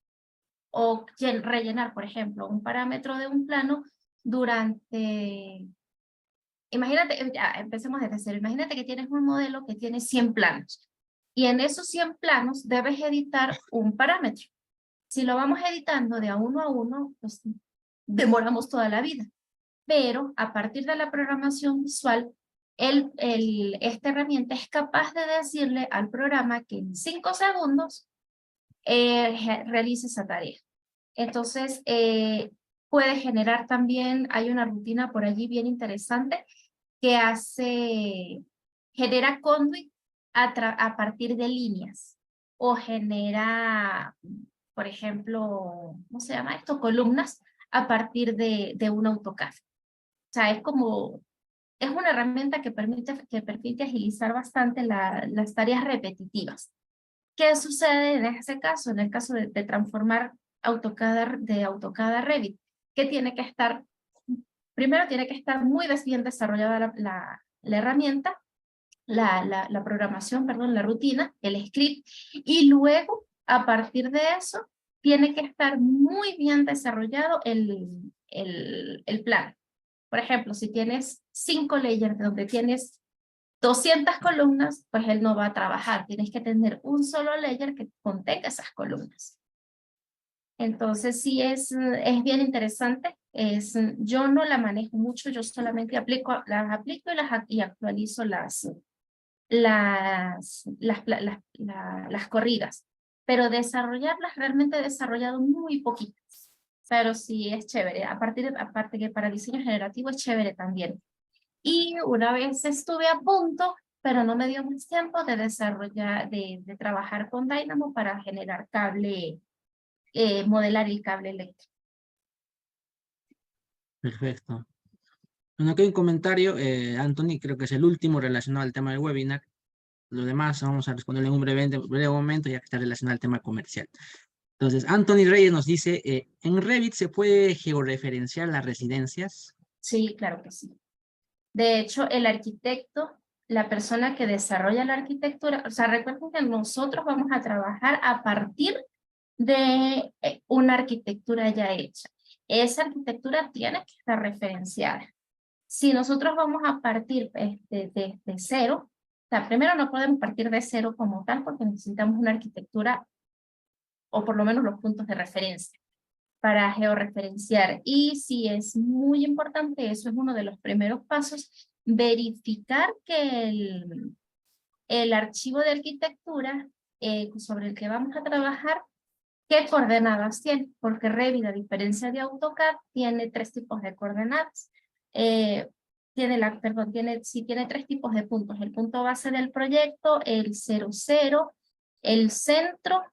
o rellenar, por ejemplo, un parámetro de un plano durante... Imagínate, ya, empecemos desde cero. Imagínate que tienes un modelo que tiene 100 planos y en esos 100 planos debes editar un parámetro. Si lo vamos editando de a uno, pues demoramos toda la vida. Pero a partir de la programación visual, esta herramienta es capaz de decirle al programa que en 5 segundos realice esa tarea. Entonces, puede generar también, hay una rutina por allí bien interesante que genera conduit a partir de líneas o genera, por ejemplo, ¿cómo se llama esto? Columnas a partir de un AutoCAD. O sea, es una herramienta que permite agilizar bastante las tareas repetitivas. ¿Qué sucede en ese caso? En el caso de transformar de AutoCAD a Revit. que tiene que estar, primero tiene que estar muy bien desarrollada la herramienta, la programación, perdón, la rutina, el script, y luego, a partir de eso, tiene que estar muy bien desarrollado el plan. Por ejemplo, si tienes 5 layers donde tienes 200 columnas, pues él no va a trabajar. Tienes que tener un solo layer que contenga esas columnas. Entonces sí es bien interesante. Yo no la manejo mucho, yo solamente las aplico y actualizo las corridas. Pero desarrollarlas, realmente he desarrollado muy poquitas. Pero sí es chévere. Aparte que para diseño generativo es chévere también. Y una vez estuve a punto, pero no me dio más tiempo de desarrollar, de trabajar con Dynamo para generar modelar el cable eléctrico. Perfecto. Bueno, aquí hay un comentario, Anthony, creo que es el último relacionado al tema del webinar. Lo demás vamos a responderle en un breve momento, ya que está relacionado al tema comercial. Entonces, Anthony Reyes nos dice, ¿en Revit se puede georreferenciar las residencias? Sí, claro que sí. De hecho, el arquitecto, la persona que desarrolla la arquitectura, o sea, recuerden que nosotros vamos a trabajar a partir de una arquitectura ya hecha. Esa arquitectura tiene que estar referenciada. Si nosotros vamos a partir de cero, o sea, primero no podemos partir de cero como tal porque necesitamos una arquitectura o por lo menos los puntos de referencia para georreferenciar. Y sí es muy importante, eso es uno de los primeros pasos, verificar que el archivo de arquitectura sobre el que vamos a trabajar, ¿qué coordenadas tiene? Porque Revit, a diferencia de AutoCAD, tiene 3 tipos de coordenadas. Tiene 3 tipos de puntos. El punto base del proyecto, el 00, el centro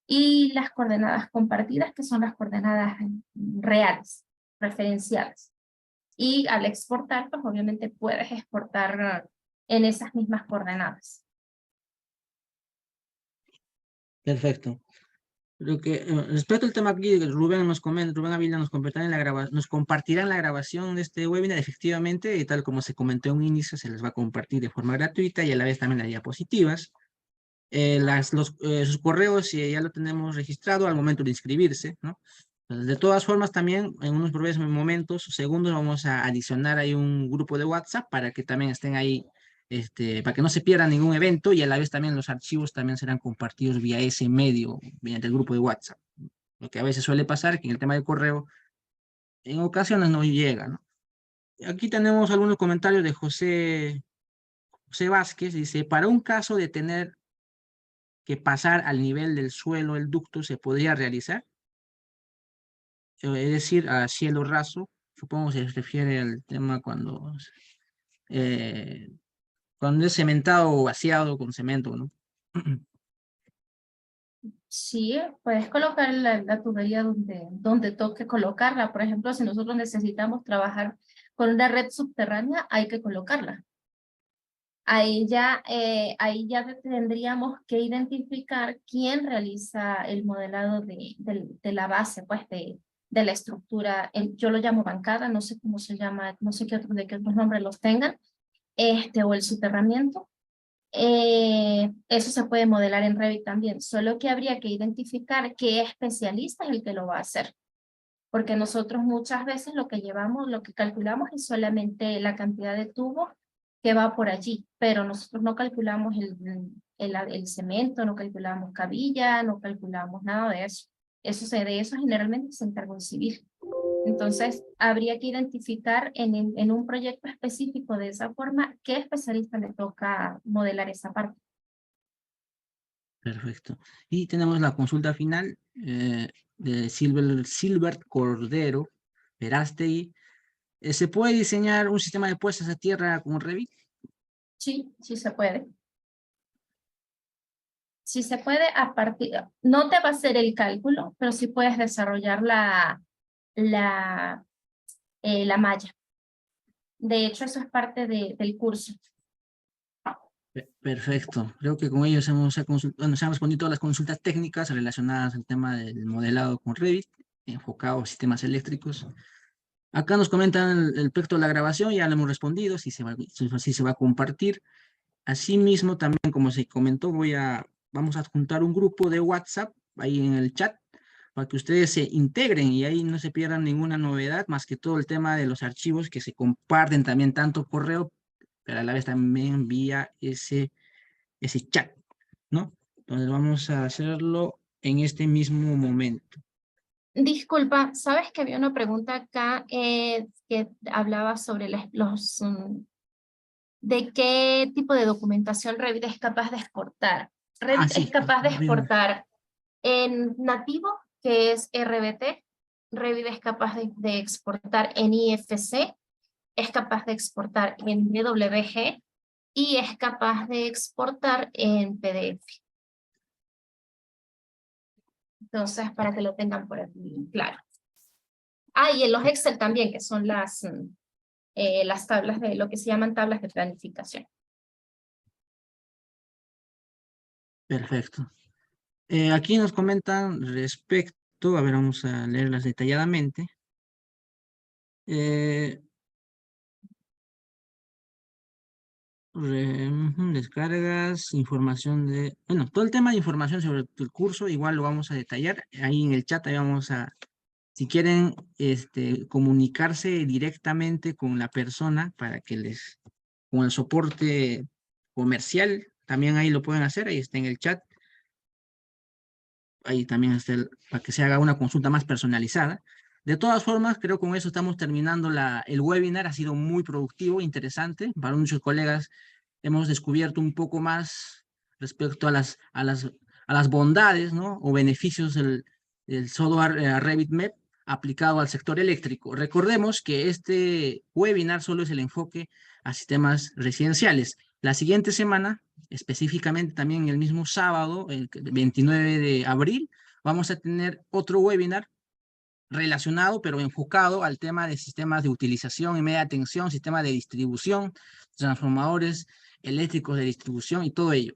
y las coordenadas compartidas, que son las coordenadas reales, referenciadas. Y al exportar, pues obviamente puedes exportar en esas mismas coordenadas. Perfecto. Creo que respecto al tema aquí, Rubén Ávila nos compartirá en la grabación de este webinar, efectivamente, y tal como se comentó en un inicio, se les va a compartir de forma gratuita y a la vez también las diapositivas. Sus correos ya lo tenemos registrado al momento de inscribirse, ¿no? Entonces, de todas formas, también en unos breves momentos, segundos, vamos a adicionar ahí un grupo de WhatsApp para que también estén ahí, para que no se pierda ningún evento y a la vez también los archivos también serán compartidos vía ese medio, mediante el grupo de WhatsApp. Lo que a veces suele pasar que en el tema del correo, en ocasiones no llega, ¿no? Aquí tenemos algunos comentarios de José Vázquez, dice, para un caso de tener que pasar al nivel del suelo el ducto se podría realizar, es decir, a cielo raso, supongo se refiere al tema cuando es cementado o vaciado con cemento, ¿no? Sí, puedes colocar la tubería donde toque colocarla. Por ejemplo, si nosotros necesitamos trabajar con una red subterránea, hay que colocarla. Ahí ya tendríamos que identificar quién realiza el modelado de la base, pues de la estructura. Yo lo llamo bancada, no sé cómo se llama, no sé de qué otros nombres los tengan, o el soterramiento. Eso se puede modelar en Revit también, solo que habría que identificar qué especialista es el que lo va a hacer. Porque nosotros muchas veces lo que calculamos es solamente la cantidad de tubos que va por allí, pero nosotros no calculamos el cemento, no calculamos cabilla, no calculamos nada de eso. De eso generalmente se encarga un civil. Entonces, habría que identificar en un proyecto específico de esa forma qué especialista le toca modelar esa parte. Perfecto. Y tenemos la consulta final de Silbert Cordero, Verástegui. ¿Se puede diseñar un sistema de puestas a tierra con Revit? Sí, sí se puede. Sí se puede no te va a hacer el cálculo, pero sí puedes desarrollar la malla. De hecho, eso es parte del curso. Perfecto. Creo que con ellos se han respondido todas las consultas técnicas relacionadas al tema del modelado con Revit. enfocado a sistemas eléctricos. Acá nos comentan el aspecto de la grabación, ya le hemos respondido, si se va a compartir. Asimismo, también como se comentó, vamos a adjuntar un grupo de WhatsApp ahí en el chat para que ustedes se integren y ahí no se pierdan ninguna novedad, más que todo el tema de los archivos que se comparten también tanto correo, pero a la vez también vía ese chat, ¿no? Entonces vamos a hacerlo en este mismo momento. Disculpa, ¿sabes que había una pregunta acá que hablaba sobre de qué tipo de documentación Revit es capaz de exportar? Revit Sí, es capaz de bien. exportar en nativo, que es RBT. Revit es capaz de exportar en IFC, es capaz de exportar en DWG y es capaz de exportar en PDF. Entonces, para que lo tengan por aquí, claro. Y en los Excel también, que son las tablas de lo que se llaman tablas de planificación. Perfecto. Aquí nos comentan respecto, a ver, vamos a leerlas detalladamente. Descargas, información bueno, todo el tema de información sobre el curso, igual lo vamos a detallar. Ahí en el chat, ahí vamos si quieren comunicarse directamente con la persona para que con el soporte comercial, también ahí lo pueden hacer, ahí está en el chat. Ahí también está para que se haga una consulta más personalizada. De todas formas, creo que con eso estamos terminando el webinar. Ha sido muy productivo, interesante. Para muchos colegas hemos descubierto un poco más respecto a las bondades, ¿no? O beneficios del software Revit MEP aplicado al sector eléctrico. Recordemos que este webinar solo es el enfoque a sistemas residenciales. La siguiente semana, específicamente también el mismo sábado, el 29 de abril, vamos a tener otro webinar relacionado, pero enfocado al tema de sistemas de utilización y media tensión, sistemas de distribución, transformadores eléctricos de distribución y todo ello.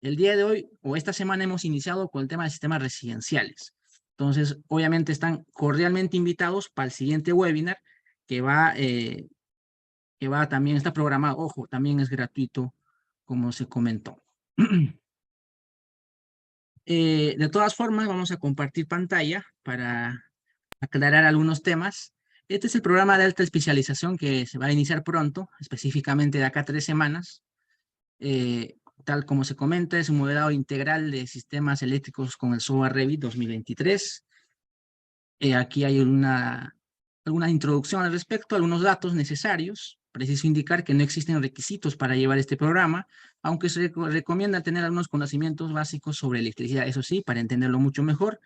El día de hoy, o esta semana, hemos iniciado con el tema de sistemas residenciales. Entonces, obviamente están cordialmente invitados para el siguiente webinar que también está programado. Ojo, también es gratuito, como se comentó. De todas formas, vamos a compartir pantalla para aclarar algunos temas. Este es el programa de alta especialización que se va a iniciar pronto, específicamente de acá a 3 semanas. Tal como se comenta, es un modelado integral de sistemas eléctricos con el software Revit 2023. Aquí hay alguna introducción al respecto, algunos datos necesarios. Preciso indicar que no existen requisitos para llevar este programa, aunque se recomienda tener algunos conocimientos básicos sobre electricidad, eso sí, para entenderlo mucho mejor.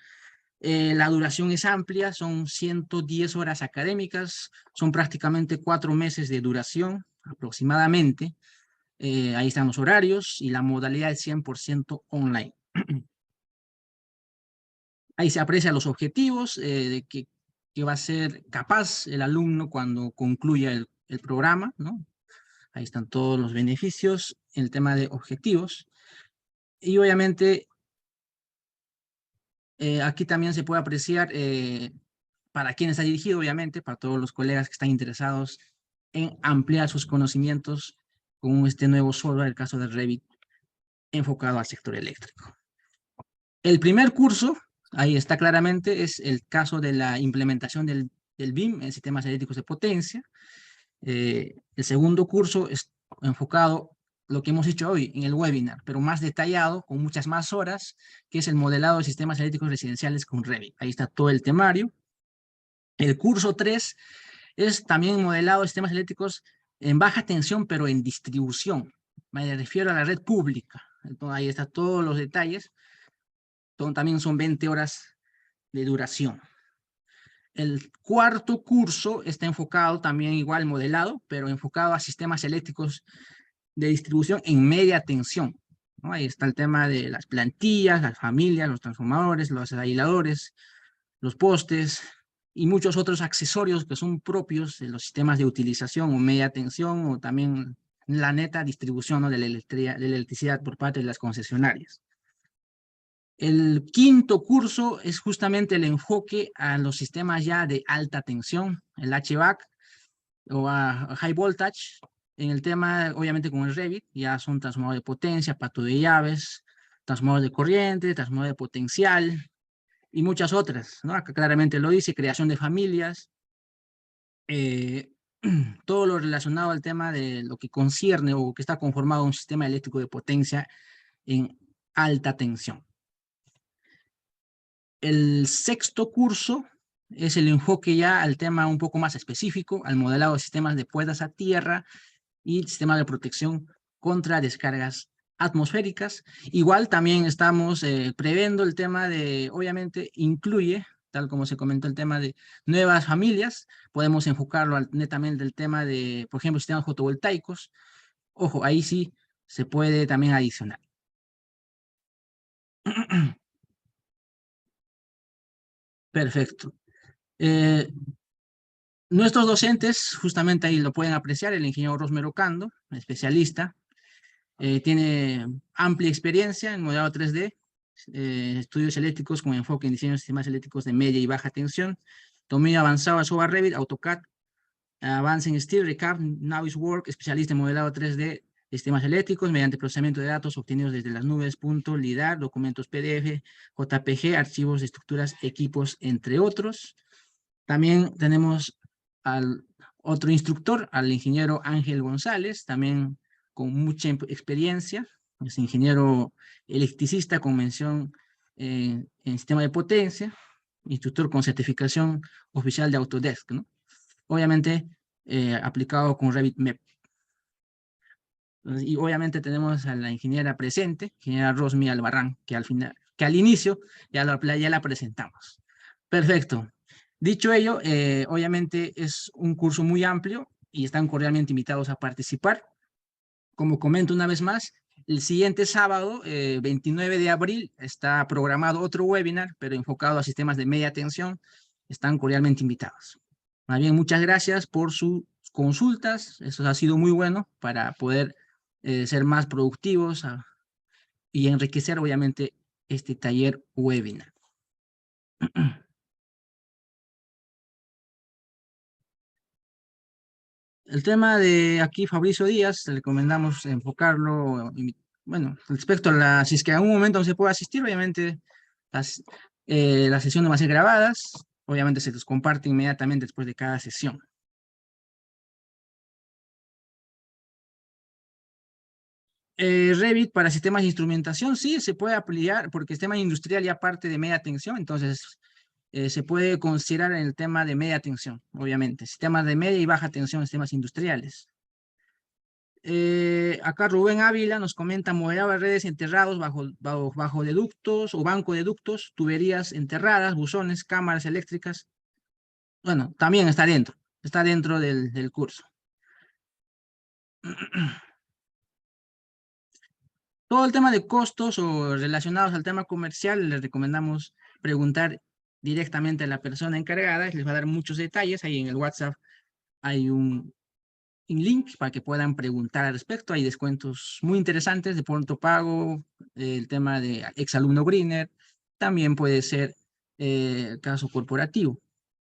La duración es amplia, son 110 horas académicas, son prácticamente 4 meses de duración aproximadamente. Ahí están los horarios y la modalidad es 100% online. Ahí se aprecian los objetivos de que va a ser capaz el alumno cuando concluya el programa, ¿no? Ahí están todos los beneficios en el tema de objetivos. Y obviamente aquí también se puede apreciar para quién está dirigido, obviamente, para todos los colegas que están interesados en ampliar sus conocimientos con este nuevo software, el caso de Revit, enfocado al sector eléctrico. El primer curso, ahí está claramente, es el caso de la implementación del BIM en sistemas eléctricos de potencia. El segundo curso es enfocado lo que hemos hecho hoy en el webinar, pero más detallado, con muchas más horas, que es el modelado de sistemas eléctricos residenciales con Revit. Ahí está todo el temario. El curso 3 es también modelado de sistemas eléctricos en baja tensión, pero en distribución. Me refiero a la red pública. Entonces, ahí están todos los detalles. También son 20 horas de duración. El cuarto curso está enfocado también igual modelado, pero enfocado a sistemas eléctricos de distribución en media tensión, ¿no? Ahí está el tema de las plantillas, las familias, los transformadores, los aisladores, los postes y muchos otros accesorios que son propios de los sistemas de utilización o media tensión o también la neta distribución, ¿no? de la electricidad por parte de las concesionarias. El quinto curso es justamente el enfoque a los sistemas ya de alta tensión, el HVAC o a High Voltage. En el tema, obviamente con el Revit, ya son transformadores de potencia, pato de llaves, transformadores de corriente, transformadores de potencial y muchas otras, ¿no? Acá claramente lo dice, creación de familias, todo lo relacionado al tema de lo que concierne o que está conformado un sistema eléctrico de potencia en alta tensión. El sexto curso es el enfoque ya al tema un poco más específico, al modelado de sistemas de puertas a tierra y sistemas de protección contra descargas atmosféricas. Igual también estamos previendo el tema de, obviamente incluye, tal como se comentó, el tema de nuevas familias. Podemos enfocarlo netamente el tema de, por ejemplo, sistemas fotovoltaicos. Ojo, ahí sí se puede también adicionar. Perfecto. Nuestros docentes, justamente ahí lo pueden apreciar, el ingeniero Rosmero Cando, especialista, tiene amplia experiencia en modelado 3D, estudios eléctricos con enfoque en diseño de sistemas eléctricos de media y baja tensión, dominio avanzado de software Revit, AutoCAD, avance en Steel, Recap, Navisworks, especialista en modelado 3D de sistemas eléctricos mediante procesamiento de datos obtenidos desde las nubes, LIDAR, documentos PDF, JPG, archivos de estructuras, equipos, entre otros. También tenemos al otro instructor, al ingeniero Ángel González, también con mucha experiencia, es ingeniero electricista con mención en sistema de potencia, instructor con certificación oficial de Autodesk, ¿no? Obviamente aplicado con Revit MEP. Y obviamente tenemos a la ingeniera presente, ingeniera Rosmy Albarrán, que al inicio ya la presentamos. Perfecto. Dicho ello, obviamente es un curso muy amplio y están cordialmente invitados a participar. Como comento una vez más, el siguiente sábado, 29 de abril, está programado otro webinar, pero enfocado a sistemas de media tensión. Están cordialmente invitados. Más bien, muchas gracias por sus consultas. Eso ha sido muy bueno para poder ser más productivos y enriquecer, obviamente, este taller webinar. El tema de aquí, Fabricio Díaz, le recomendamos enfocarlo, bueno, respecto a si es que en algún momento no se puede asistir, obviamente las sesiones van a ser grabadas, obviamente se los comparte inmediatamente después de cada sesión. Revit para sistemas de instrumentación, sí, se puede aplicar porque el sistema industrial ya parte de media tensión, entonces se puede considerar en el tema de media tensión, obviamente. Sistemas de media y baja tensión, sistemas industriales. Acá Rubén Ávila nos comenta, modelado de redes enterrados bajo deductos o banco de ductos, tuberías enterradas, buzones, cámaras eléctricas. Bueno, también está dentro del curso. Todo el tema de costos o relacionados al tema comercial, les recomendamos preguntar directamente a la persona encargada, les va a dar muchos detalles. Ahí en el WhatsApp hay un link para que puedan preguntar al respecto. Hay descuentos muy interesantes de pronto pago, el tema de exalumno Greener, también puede ser caso corporativo.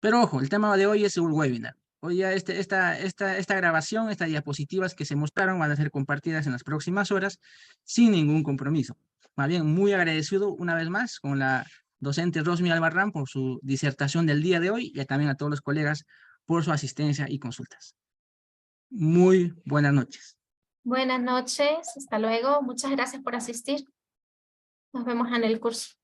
Pero ojo, el tema de hoy es un webinar. Hoy ya esta grabación, estas diapositivas que se mostraron van a ser compartidas en las próximas horas sin ningún compromiso. Más bien, muy agradecido una vez más con la docente Rosmy Albarrán por su disertación del día de hoy y también a todos los colegas por su asistencia y consultas. Muy buenas noches. Buenas noches, hasta luego. Muchas gracias por asistir. Nos vemos en el curso.